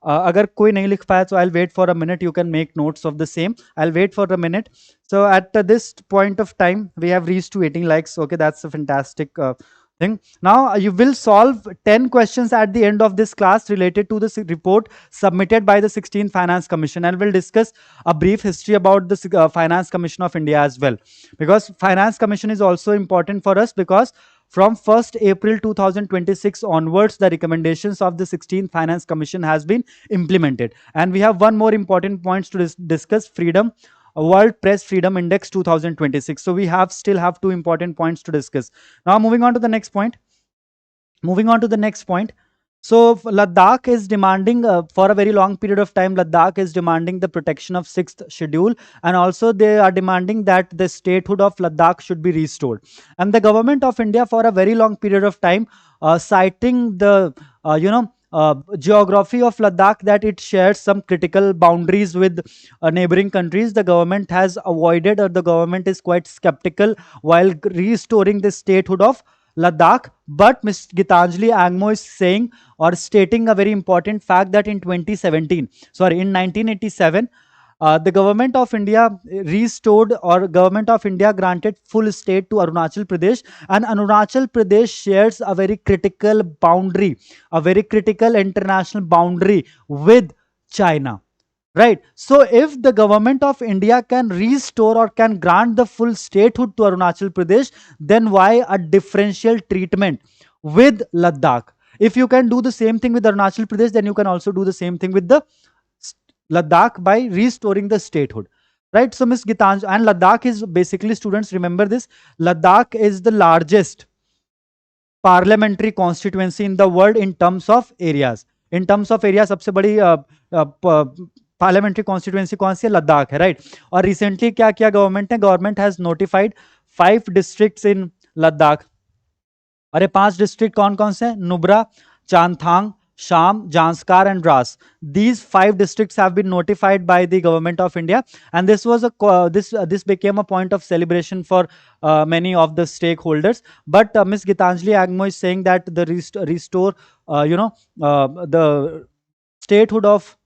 अगर कोई नहीं लिख पाया तो I'll wait for a minute. You can make notes of the same. I'll wait for a minute. So at this point of time, we have reached to 18 likes. Okay, that's a fantastic thing. Now you will solve 10 questions at the end of this class related to this report submitted by the 16th Finance Commission, and we'll discuss a brief history about the Finance Commission of India as well, because Finance Commission is also important for us, because from 1st April 2026 onwards, the recommendations of the 16th Finance Commission has been implemented. And we have one more important point to discuss, World Press Freedom Index 2026. So we still have 2 important points to discuss. Now moving on to the next point. So Ladakh is demanding, for a very long period of time, Ladakh is demanding the protection of 6th schedule, and also they are demanding that the statehood of Ladakh should be restored. And the government of India for a very long period of time, citing the, geography of Ladakh, that it shares some critical boundaries with neighboring countries, the government has avoided, or the government is quite skeptical while restoring the statehood of Ladakh. But Ms. Gitanjali Angmo is saying or stating a very important fact that in 1987, the government of India restored, or government of India granted full state to Arunachal Pradesh, and Arunachal Pradesh shares a very critical boundary, a very critical international boundary with China. Right. So if the government of India can restore or can grant the full statehood to Arunachal Pradesh, then why a differential treatment with Ladakh? If you can do the same thing with Arunachal Pradesh, then you can also do the same thing with the Ladakh by restoring the statehood. Right. So Ms. Gitanjali, and Ladakh is basically, students remember this, Ladakh is the largest parliamentary constituency in the world in terms of areas. In terms of area, सबसे बड़ी parliamentary constituency कौन सी है, लद्दाख है, right. और recently क्या किया government ने, government has notified 5 districts इन लद्दाख. अरे 5 डिस्ट्रिक्ट कौन कौन से हैं, Nubra, Changthang, Sham, Janskar, and Dras. These 5 districts have been notified by the government of India, and this was this became a point of celebration for many of the stakeholders. But Ms. Gitanjali Agmo is saying that the restore, the statehood of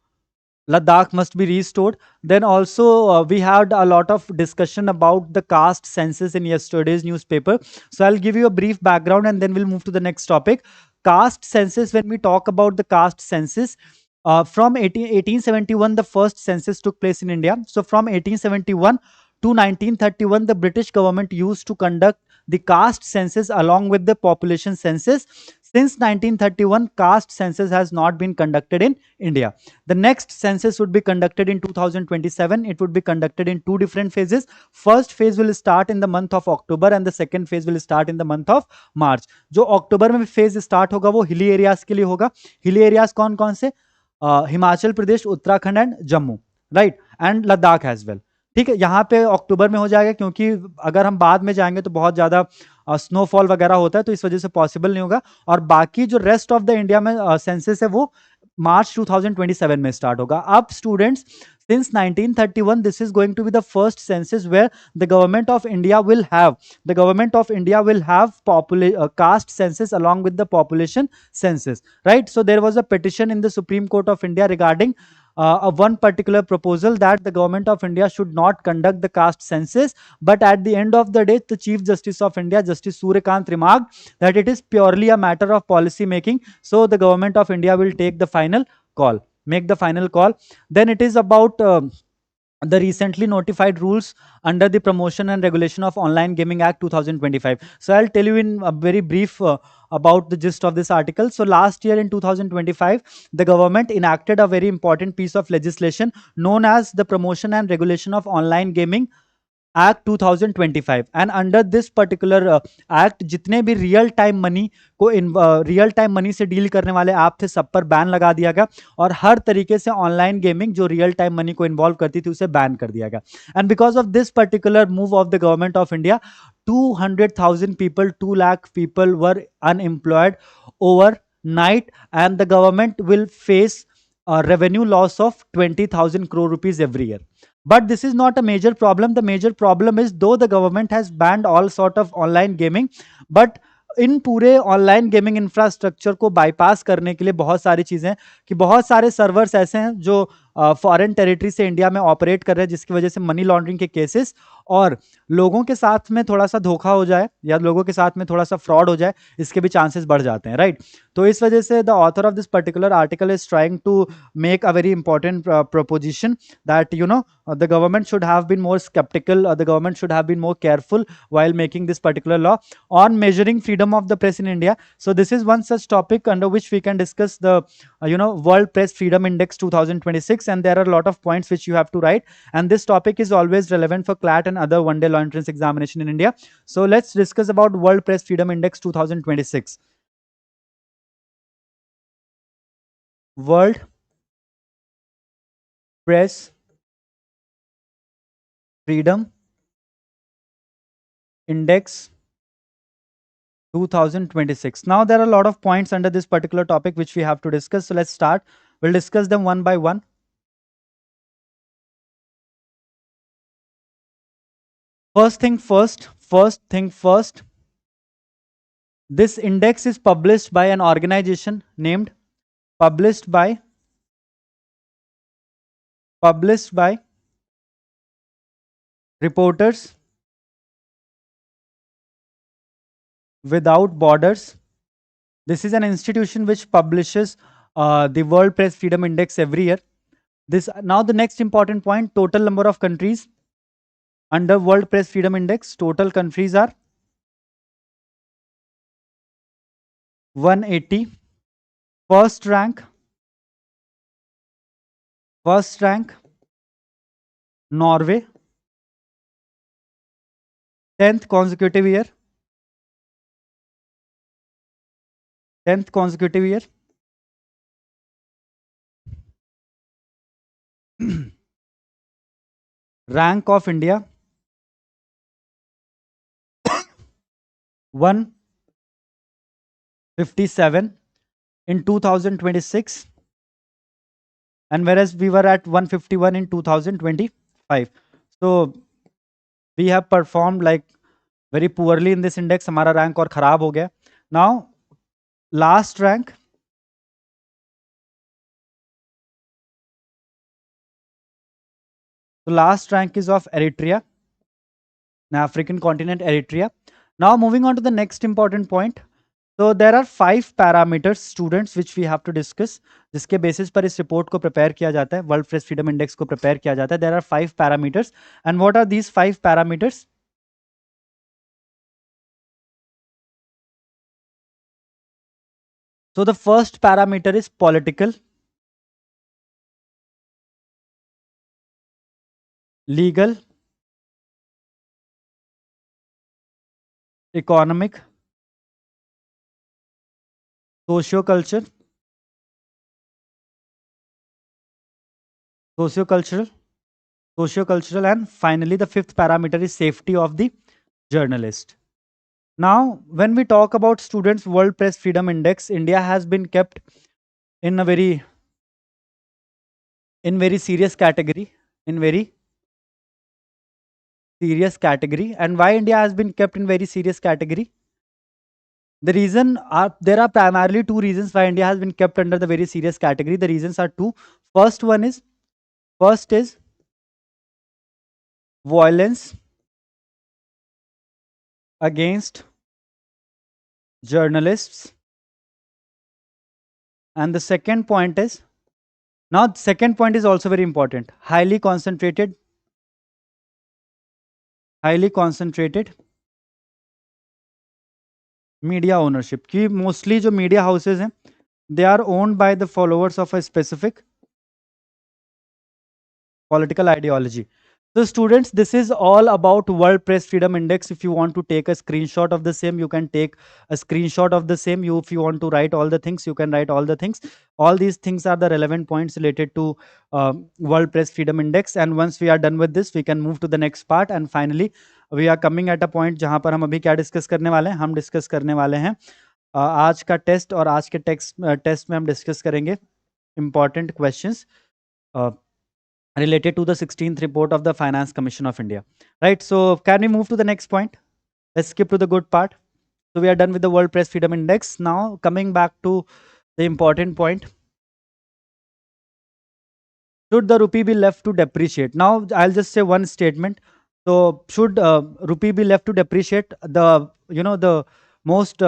Ladakh must be restored. Then also we had a lot of discussion about the caste census in yesterday's newspaper. So I'll give you a brief background and then we'll move to the next topic. Caste census, when we talk about the caste census, from 1871, the first census took place in India. So from 1871 to 1931, the British government used to conduct the caste census along with the population census. Since 1931, caste census has not been conducted in India. The next census would be conducted in 2027. It would be conducted in 2 different phases. First phase will start in the month of October and the second phase will start in the month of March. जो अक्टूबर में phase start होगा वो hilly areas के लिए होगा. Hilly areas कौन कौन से? Himachal Pradesh, Uttarakhand and Jammu, right, and Ladakh as well. ठीक है, यहाँ पे अक्टूबर में हो जाएगा क्योंकि अगर हम बाद में जाएंगे तो बहुत ज़्यादा स्नोफॉल वगैरह होता है, तो इस वजह से पॉसिबल नहीं होगा. और बाकी जो रेस्ट ऑफ द इंडिया में सेंसस है वो मार्च 2027 में स्टार्ट होगा. अब students, since 1931 this is going to be the first census where the government of India will have caste census along with the population census, right? So there was a petition in the Supreme Court of India regarding one particular proposal that the government of India should not conduct the caste census, but at the end of the day the Chief Justice of India, Justice Suryakant, remarked that it is purely a matter of policy making, so the government of India will take the final call, make the final call. Then it is about the recently notified rules under the Promotion and Regulation of Online Gaming Act 2025. So I'll tell you in a very brief about the gist of this article. So last year in 2025, the government enacted a very important piece of legislation known as the Promotion and Regulation of Online Gaming act 2025. And under this particular act जितने भी real time money को real time money से deal करने वाले app थे सब पर ban लगा दिया गया और हर तरीके से ऑनलाइन गेमिंग जो रियल टाइम मनी को इन्वॉल्व करती थी उसे बैन कर दिया गया. And because of this particular move of the government of India 200,000 people, 2 lakh people were unemployed overnight, and the government will face a revenue loss of 20,000 crore rupees every year. But this is not a major problem. The major problem is, though the government has banned all sort of online gaming, but इन पूरे online gaming infrastructure को bypass करने के लिए बहुत सारी चीजें, कि बहुत सारे सर्वर्स ऐसे हैं जो फॉरेन टेरिटरी से इंडिया में ऑपरेट कर रहे हैं, जिसकी वजह से मनी लॉन्ड्रिंग के केसेस और लोगों के साथ में थोड़ा सा धोखा हो जाए या लोगों के साथ में थोड़ा सा फ्रॉड हो जाए, इसके भी चांसेस बढ़ जाते हैं, राइट? तो इस वजह से the author of this particular article is trying to make a very important proposition that the government should have been more skeptical, or the government should have been more careful while making this particular law on measuring freedom of the press in India. So this is one such topic under which we can discuss the World Press Freedom Index 2026, and there are a lot of points which you have to write, and this topic is always relevant for CLAT and other one-day law entrance examination in India. So let's discuss about World Press Freedom Index 2026. World Press Freedom Index 2026. Now there are a lot of points under this particular topic which we have to discuss. So let's start. We'll discuss them one by one. First thing first, this index is published by an organization named published by Reporters Without Borders. This is an institution which publishes the World Press Freedom Index every year. Now the next important point, total number of countries under World Press Freedom Index. Total countries are 180. First rank, Norway. 10th consecutive year. 10th consecutive year. Rank of India 157. in 2026, and whereas we were at 151 in 2025. So we have performed like very poorly in this index. हमारा rank और खराब हो गया. Now last rank, the last rank is of Eritrea, the African continent, Eritrea. Now moving on to the next important point. So there are 5 parameters, students, which we have to discuss, जिसके basis पर इस report को prepare किया जाता है, World Press Freedom Index को prepare किया जाता है. There are 5 parameters, and what are these 5 parameters? So the first parameter is political, legal, economic, socio-cultural, and finally the 5th parameter is safety of the journalist. Now, when we talk about students, World Press Freedom Index, India has been kept in a very serious category, and why India has been kept in very serious category? The reason are, there are primarily 2 reasons why India has been kept under the very serious category. The reasons are 2. First is violence against journalists, and the second point is, now second point is also very important, highly concentrated media ownership. कि mostly जो media houses हैं, they are owned by the followers of a specific political ideology. So students, this is all about World Press Freedom Index. If you want to take a screenshot of the same, you can take a screenshot of the same. If you want to write all the things, you can write all the things. All these things are the relevant points related to World Press Freedom Index. And once we are done with this, we can move to the next part. And finally, we are coming at a point जहाँ पर हम अभी क्या discuss करने वाले हैं? हम discuss करने वाले हैं आज का टेस्ट, और आज के टेस्ट में हम डिस्कस करेंगे important questions related to the 16th report of the Finance Commission of India. Right, so can we move to the next point? Let's skip to the good part. So we are done with the World Press Freedom Index. Now coming back to the important point. Should the rupee be left to depreciate? Now I'll just say one statement. So should rupee be left to depreciate? The most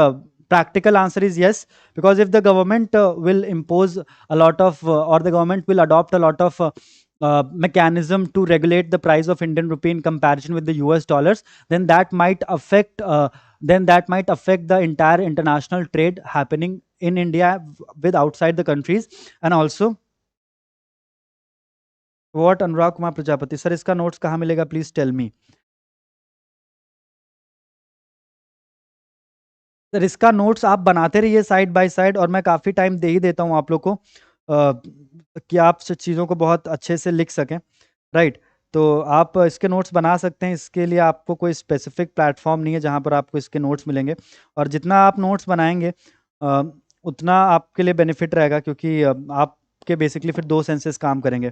practical answer is yes, because if the government will impose a lot of or the government will adopt a lot of mechanism to regulate the price of Indian rupee in comparison with the US dollars, then that might affect the entire international trade happening in India with outside the countries. And also, what Anurag Kumar Prajapati sir, इसका notes कहाँ मिलेगा? Please tell me sir, इसका notes आप बनाते रहिए side by side, और मैं काफ़ी टाइम दे ही देता हूँ आप लोग को कि आप चीज़ों को बहुत अच्छे से लिख सकें. राइट, तो आप इसके नोट्स बना सकते हैं. इसके लिए आपको कोई स्पेसिफिक प्लेटफॉर्म नहीं है जहाँ पर आपको इसके नोट्स मिलेंगे, और जितना आप नोट्स बनाएंगे उतना आपके लिए बेनिफिट रहेगा, क्योंकि आपके बेसिकली फिर 2 सेंसेस काम करेंगे.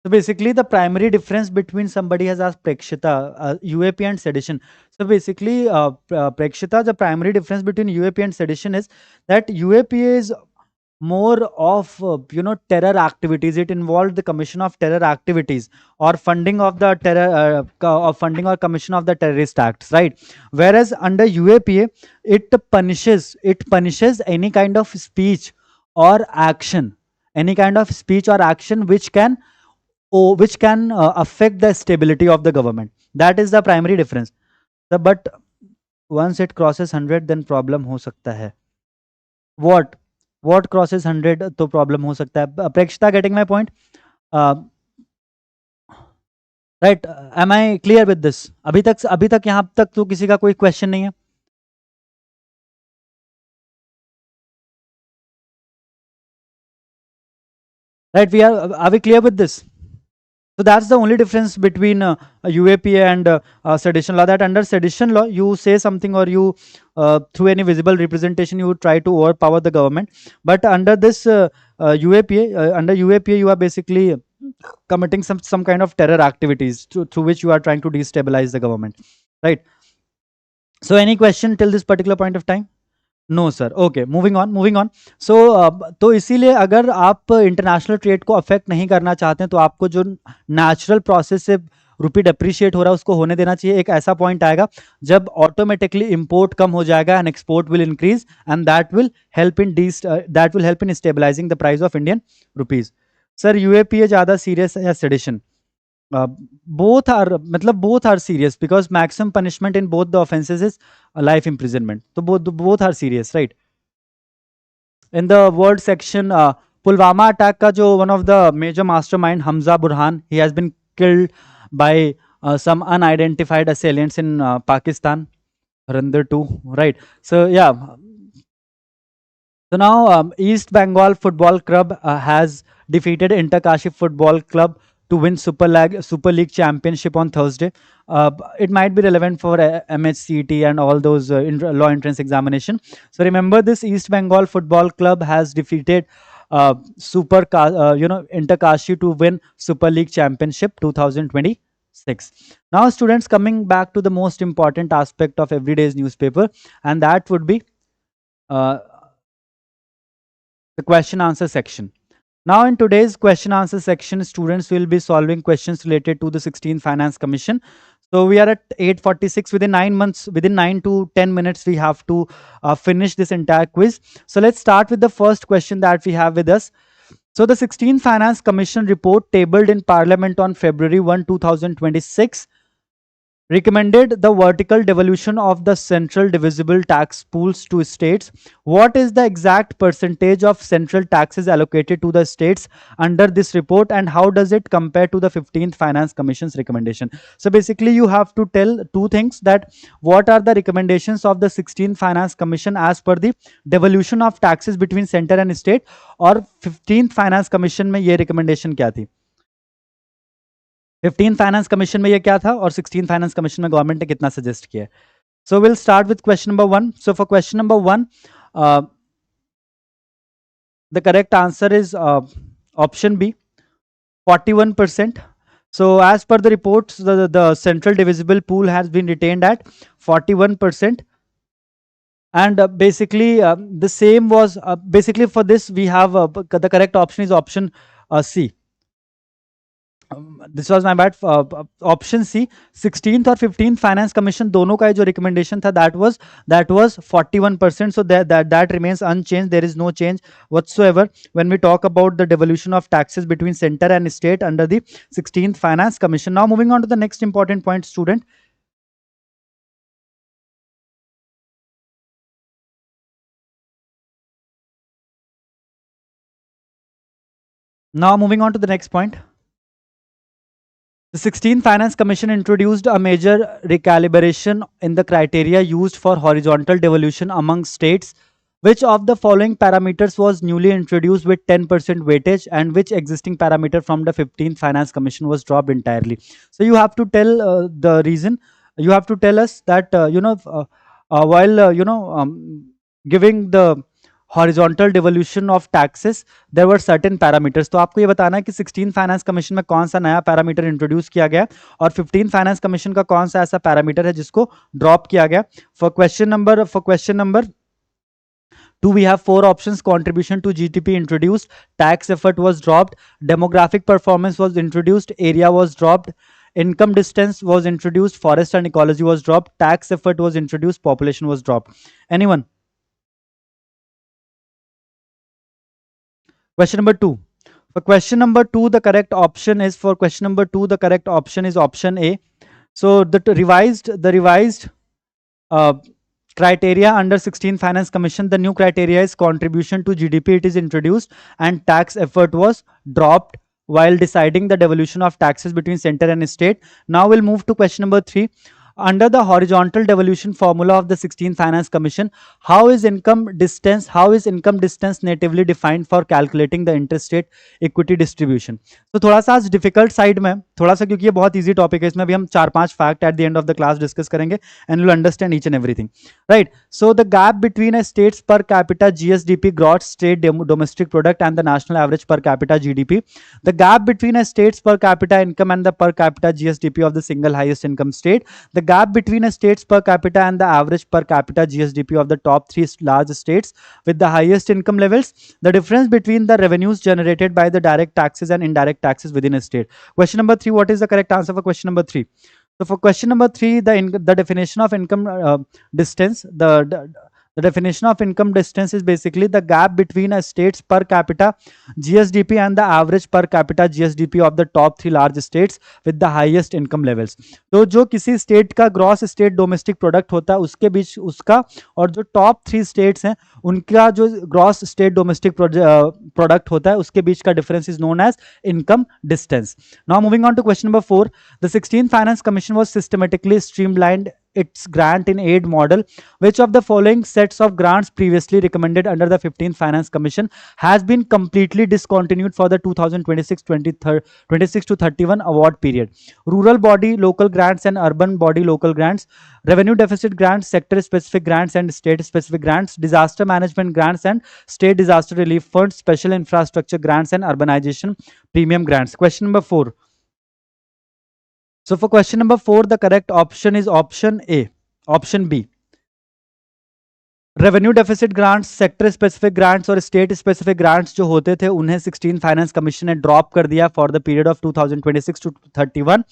So basically, the primary difference between somebody has asked Prekshita, UAP and sedition. So basically, Prekshita, the primary difference between UAP and sedition is that UAP is more of terror activities. It involved the commission of terror activities or funding of the terror or funding or commission of the terrorist acts, right? Whereas under UAPA, it punishes any kind of speech or action, which can affect the stability of the government. That is the primary difference. But once it crosses 100, then problem हो सकता है. What crosses 100 तो problem हो सकता है? Prekshita, getting my point? Right, am I clear with this? अभी तक यहाँ तक तो किसी का कोई question नहीं है? Right? Are we clear with this? So that's the only difference between UAPA and sedition law. That under sedition law, you say something, or you through any visible representation, you try to overpower the government. But under this UAPA, you are basically committing some kind of terror activities through which you are trying to destabilize the government, right? So any question till this particular point of time? No sir, okay, moving on. So तो इसीलिए अगर आप international trade को affect नहीं करना चाहते हैं, तो आपको जो नेचुरल प्रोसेस से रुपी डेप्रिशिएट हो रहा है उसको होने देना चाहिए। एक ऐसा पॉइंट आएगा जब ऑटोमेटिकली इंपोर्ट कम हो जाएगा and export will increase, and that will help in stabilizing the price of Indian rupees. Sir UAPA ज्यादा सीरियस है या sedition? both are serious, because maximum punishment in both the offenses is life imprisonment. So both are serious, right? In the word section, Pulwama attack ka jo one of the major mastermind, Hamza Burhan, he has been killed by some unidentified assailants in Pakistan, Randir 2, right? So yeah. So now East Bengal Football Club has defeated Interkashi Football Club to win Super League Championship on Thursday. It might be relevant for MHCT and all those law entrance examination. So remember, this East Bengal Football Club has defeated Interkashi to win Super League Championship 2026. Now students, coming back to the most important aspect of everyday's newspaper, and that would be the question answer section. Now in today's question answer section, students will be solving questions related to the 16th Finance Commission. So we are at 8:46. Within 9 months, within 9 to 10 minutes, we have to finish this entire quiz. So let's start with the first question that we have with us. So the 16th Finance Commission report tabled in Parliament on February 1, 2026 recommended the vertical devolution of the central divisible tax pools to states. What is the exact percentage of central taxes allocated to the states under this report, and how does it compare to the 15th Finance Commission's recommendation? So basically you have to tell two things, that what are the recommendations of the 16th Finance Commission as per the devolution of taxes between center and state, और 15th Finance Commission में ये recommendation क्या थी? 15th finance commission में ये क्या था, और 16th फाइनेंस कमीशन में गवर्नमेंट ने कितना सजेस्ट किया? So will start with question number 1. So for question number 1, the correct answer is option B, 41%. So as per the reports, the central divisible pool has been retained at 41%. And basically the same was basically for this we have the correct option is option C. This was my bad. Option C, 16th और 15th finance commission दोनों का जो recommendation था, that was 41%. So that remains unchanged. There is no change whatsoever when we talk about the devolution of taxes between center and state under the 16th Finance Commission. Now moving on to the next important point, student. Now moving on to the next point. The 16th Finance Commission introduced a major recalibration in the criteria used for horizontal devolution among states. Which of the following parameters was newly introduced with 10% weightage, and which existing parameter from the 15th Finance Commission was dropped entirely? So you have to tell the reason. You have to tell us that while giving the horizontal devolution of taxes there were certain parameters. तो आपको ये बताना है कि 16th finance commission में कौन सा नया पैरामीटर इंट्रोड्यूस किया गया, और 15th फाइनेंस कमीशन का कौन सा ऐसा पैरामीटर है जिसको ड्रॉप किया गया. For question number 2 we have 4 options. Contribution to GDP introduced, tax effort was dropped, demographic performance was introduced, area was dropped, income distance was introduced, forest and ecology was dropped, tax effort was introduced, population was dropped. Anyone? Question number 2. For question number 2, the correct option is option A. So the revised criteria under 16th Finance Commission, the new criteria is contribution to GDP, it is introduced, and tax effort was dropped while deciding the devolution of taxes between center and state. Now we'll move to question number 3. under the horizontal devolution formula of the 16th Finance Commission, how is income distance natively defined for calculating the interstate equity distribution? तो थोड़ा सा आज difficult side में थोड़ा सा, क्योंकि ये बहुत इजी टॉपिक है, इसमें अभी हम 4-5 fact at the end of the class discuss करेंगे and you will understand each and everything, right? So the gap between a state's per capita GSDP, gross state domestic product, and the national average per capita GDP, the gap between a state's per capita income and the per capita GSDP of the single highest income state, the gap between a state's per capita and the average per capita GSDP of the top 3 large states with the highest income levels, the difference between the revenues generated by the direct taxes and indirect taxes within a state. Question number 3, what is the correct answer for question number 3? So for question number 3, the definition of income distance, the definition of income distance is basically the gap between a state's per capita GSDP and the average per capita GSDP of the top 3 large states with the highest income levels. तो जो किसी state का gross state domestic product होता है उसके बीच उसका और जो टॉप 3 स्टेट्स हैं उनका जो ग्रॉस स्टेट डोमेस्टिक प्रोडक्ट होता है उसके बीच का difference is known as income distance. Now moving on to question number 4, the 16th Finance Commission was systematically streamlined its grant in aid model. Which of the following sets of grants previously recommended under the 15th Finance Commission has been completely discontinued for the 2026 to 31 award period? Rural body local grants and urban body local grants, revenue deficit grants, sector specific grants and state specific grants, disaster management grants and state disaster relief funds, special infrastructure grants and urbanization premium grants. Question number 4. So for question number 4, the correct option is option A. Option B. Revenue deficit grants, sector specific grants और state specific grants जो होते थे उन्हें 16 finance commission ने drop कर दिया for the period of 2026 to 31.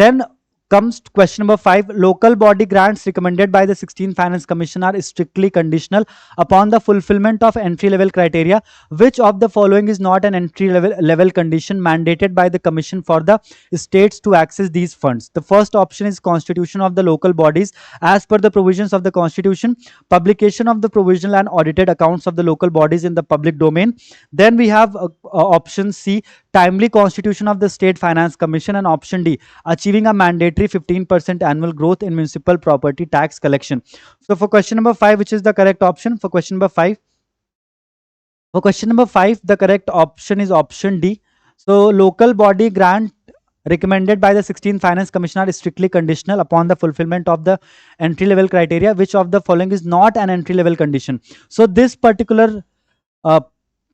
Then comes question number 5. Local body grants recommended by the 16th Finance Commission are strictly conditional upon the fulfillment of entry level criteria. Which of the following is not an entry level condition mandated by the Commission for the states to access these funds? The first option is constitution of the local bodies as per the provisions of the Constitution, publication of the provisional and audited accounts of the local bodies in the public domain. Then we have option C, timely constitution of the State Finance Commission, and option D, achieving a mandatory 15% annual growth in municipal property tax collection. So for question number 5, which is the correct option for question number 5? For question number 5, the correct option is option D. So local body grant recommended by the 16th Finance Commission are strictly conditional upon the fulfillment of the entry level criteria. Which of the following is not an entry level condition? So this particular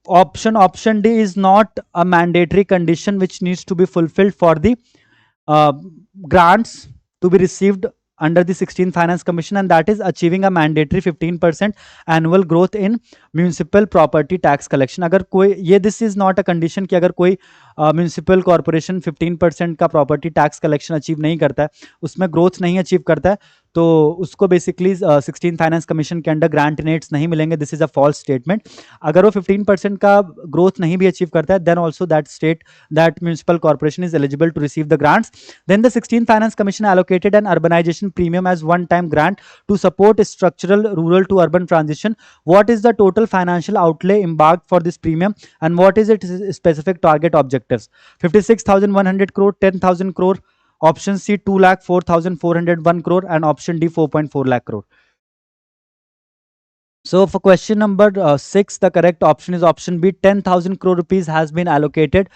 option D is not a mandatory condition which needs to be fulfilled for the grants to be received under the 16th Finance Commission, and that is achieving a mandatory 15% annual growth in municipal property tax collection. अगर कोई ये this is not a condition कि अगर कोई municipal corporation 15% का property tax collection achieve नहीं करता है, उसमें ग्रोथ नहीं अचीव करता है, तो उसको बेसिकली 16 फाइनेंस कमीशन के अंडर ग्रांट रेट्स नहीं मिलेंगे. This is a false statement. अगर वो 15% का ग्रोथ नहीं भी अचीव करता है, then also that state that municipal corporation is eligible to receive the grants. Then the 16 finance commission allocated an urbanization premium as one time grant to support structural rural to urban transition. What is the total financial outlay embarked for this premium and what is its specific target objectives? 56,100 crore, 10,000 crore, option C 2,04,401 crore, and option D 4.4 lakh crore. So for question number 6, the correct option is option B. 10,000 crore rupees has been allocated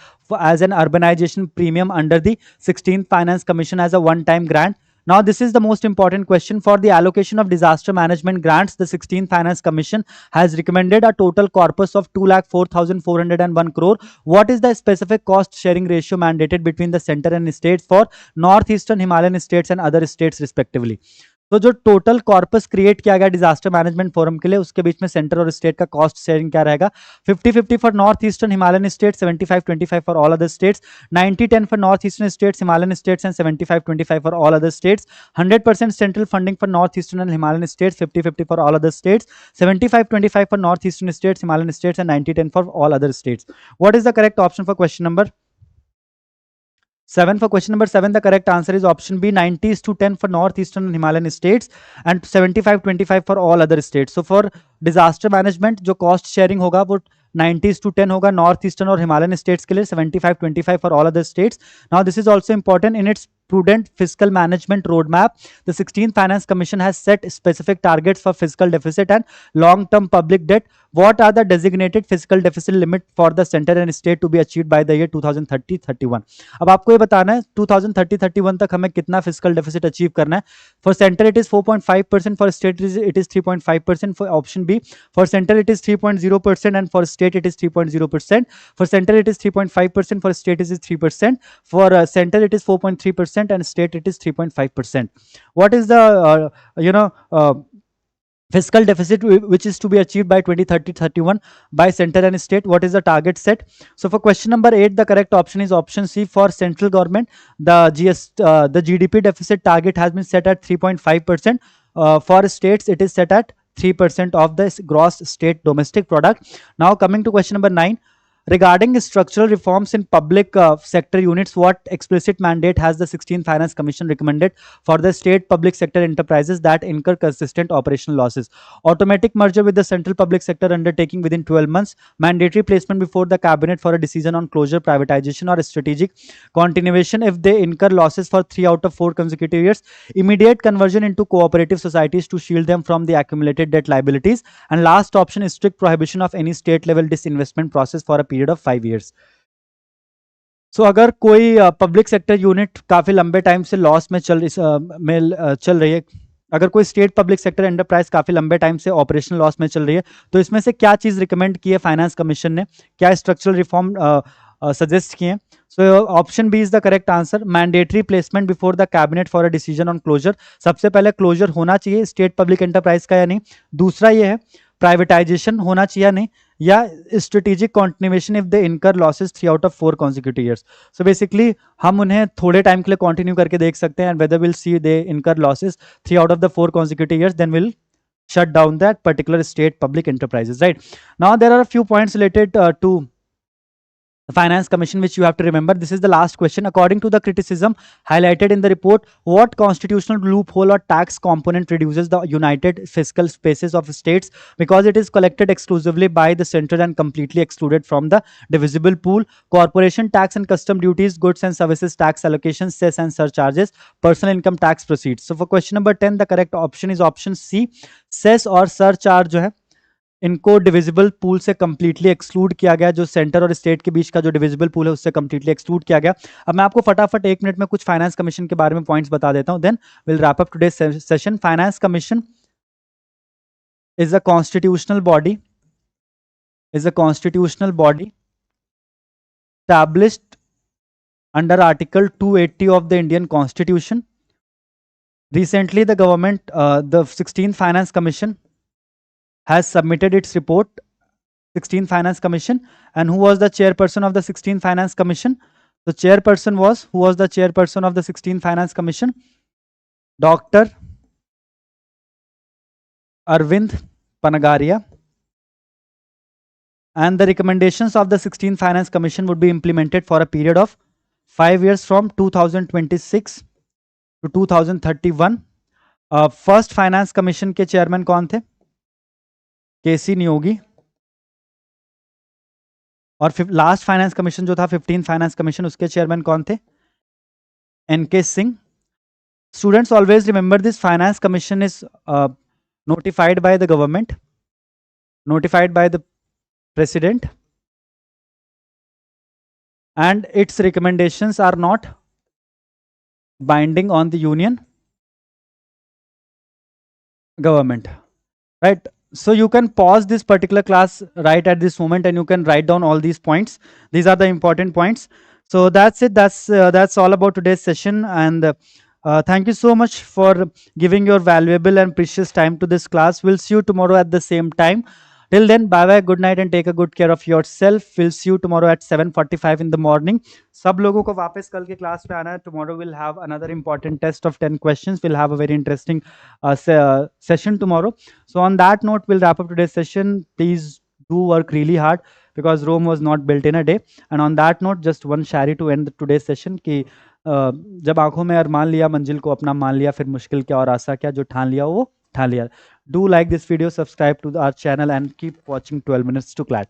as an urbanization premium under the 16th Finance Commission as a one-time grant. Now this is the most important question. For the allocation of disaster management grants, the 16th Finance Commission has recommended a total corpus of 2,04,401 crore. What is the specific cost sharing ratio mandated between the center and states for northeastern Himalayan states and other states respectively? तो जो total corpus create किया गया disaster management forum के लिए, उसके बीच में centre और state का कॉस्ट शेयरिंग क्या रहेगा? 50-50 for north eastern Himalayan state, 75-25 for all other states, 90-10 for north eastern states Himalayan states and 75-25 for all other states, 100% central funding for north eastern and Himalayan states, 50-50 for all other states, 75-25 for north eastern states Himalayan states and 90-10 for all other states. What is the correct option for question number 7? For question number 7, the correct answer is option B. 90:10 for northeastern and Himalayan states and 75-25 for all other states. So for disaster management जो cost sharing होगा वो 90:10 होगा north eastern और Himalayan states के लिए, 75-25 for all other states. Now this is also important. In its prudent fiscal management roadmap, the 16th Finance Commission has set specific targets for fiscal deficit and long-term public debt. What are the designated fiscal deficit limit for the center and state to be achieved by the year 2030-31? अब आपको ये बताना है 2030-31 तक हमें कितना physical deficit achieve करना है. For centre it is 4.5%, for state it is 3.5%, for option B for centre it is 3.0% and for state it is 3.0%. For center it is 3.5%, for state it is 3%. For center it is 4.3% and state it is 3.5%. What is the fiscal deficit which is to be achieved by 2030-31 by center and state? What is the target set? So for question number 8, the correct option is option C. For central government, the GDP deficit target has been set at 3.5%. For states, it is set at 3% of the gross state domestic product. Now coming to question number 9. Regarding structural reforms in public sector units, what explicit mandate has the 16th Finance Commission recommended for the state public sector enterprises that incur consistent operational losses? Automatic merger with the central public sector undertaking within 12 months, mandatory placement before the cabinet for a decision on closure, privatization or strategic continuation if they incur losses for 3 out of 4 consecutive years, immediate conversion into cooperative societies to shield them from the accumulated debt liabilities, and last option is strict prohibition of any state level disinvestment process for a period of 5 years. So अगर कोई public sector unit काफी लंबे time से loss में चल रही है, अगर कोई स्टेट पब्लिक सेक्टर एंटरप्राइज काफी लंबे टाइम से ऑपरेशनल लॉस में चल रही है, तो इसमें से क्या चीज रिकमेंड की है फाइनेंस कमीशन ने, क्या स्ट्रक्चरल रिफॉर्म सजेस्ट किए? So option B is the correct answer. Mandatory placement before the cabinet for a decision on closure. सबसे पहले क्लोजर होना चाहिए स्टेट पब्लिक एंटरप्राइज का या नहीं. दूसरा ये है प्राइवेटाइजेशन होना चाहिए या नहीं, या strategic continuation if they incur losses 3 out of 4 consecutive years. So basically हम उन्हें थोड़े टाइम के लिए कंटिन्यू करके देख सकते हैं, and whether will see they incur losses 3 out of the 4 consecutive years, then will shut down that particular state public enterprises, right? Now there are a few points related to the Finance Commission which you have to remember. This is the last question. According to the criticism highlighted in the report, what constitutional loophole or tax component reduces the united fiscal spaces of states because it is collected exclusively by the center and completely excluded from the divisible pool? Corporation tax and custom duties, goods and services tax allocations, cess and surcharges, personal income tax proceeds. So for question number 10, the correct option is option C. cess और surcharge जो है इनको divisible pool से completely exclude किया गया, जो centre और state के बीच का जो डिविजिबल पूल है उससे कंप्लीटली एक्सक्लूड किया गया. अब मैं आपको फटाफट 1 मिनट में कुछ फाइनेंस कमीशन के बारे में पॉइंट्स बता देता हूं, then will wrap up today's session. Finance commission is a constitutional body established under Article 280 of the Indian Constitution. Recently the government, the 16th Finance Commission has submitted its report, 16th Finance Commission. And who was the chairperson of the 16th Finance Commission? The chairperson was, who was the chairperson of the 16th Finance Commission? Dr. Arvind Panagaria. And the recommendations of the 16th Finance Commission would be implemented for a period of 5 years from 2026 to 2031. First Finance Commission के chairman कौन थे? केसी नियोगी. और last finance commission जो था 15th finance commission, उसके chairman कौन थे? N K Singh. Students always remember this, finance commission is notified by the government, notified by the president, and its recommendations are not binding on the union government, right? So you can pause this particular class right at this moment and you can write down all these points. These are the important points. So that's it. That's all about today's session. And thank you so much for giving your valuable and precious time to this class. We'll see you tomorrow at the same time. Till then, bye bye, good night and take a good care of yourself. We'll see you tomorrow at 7:45 in the morning. सब लोगों को वापस कल के class में आना है. Tomorrow we'll have another important test of 10 questions. We'll have a very interesting session tomorrow. So on that note, we'll wrap up today's session. Please do work really hard because Rome was not built in a day. And on that note, just one shari to end today's session कि जब आंखों में अरमान लिया मंजिल को अपना मान लिया, फिर मुश्किल क्या और आशा क्या, जो ठान लिया वो ठान लिया. Do like this video, subscribe to our channel and keep watching 12 minutes to CLAT.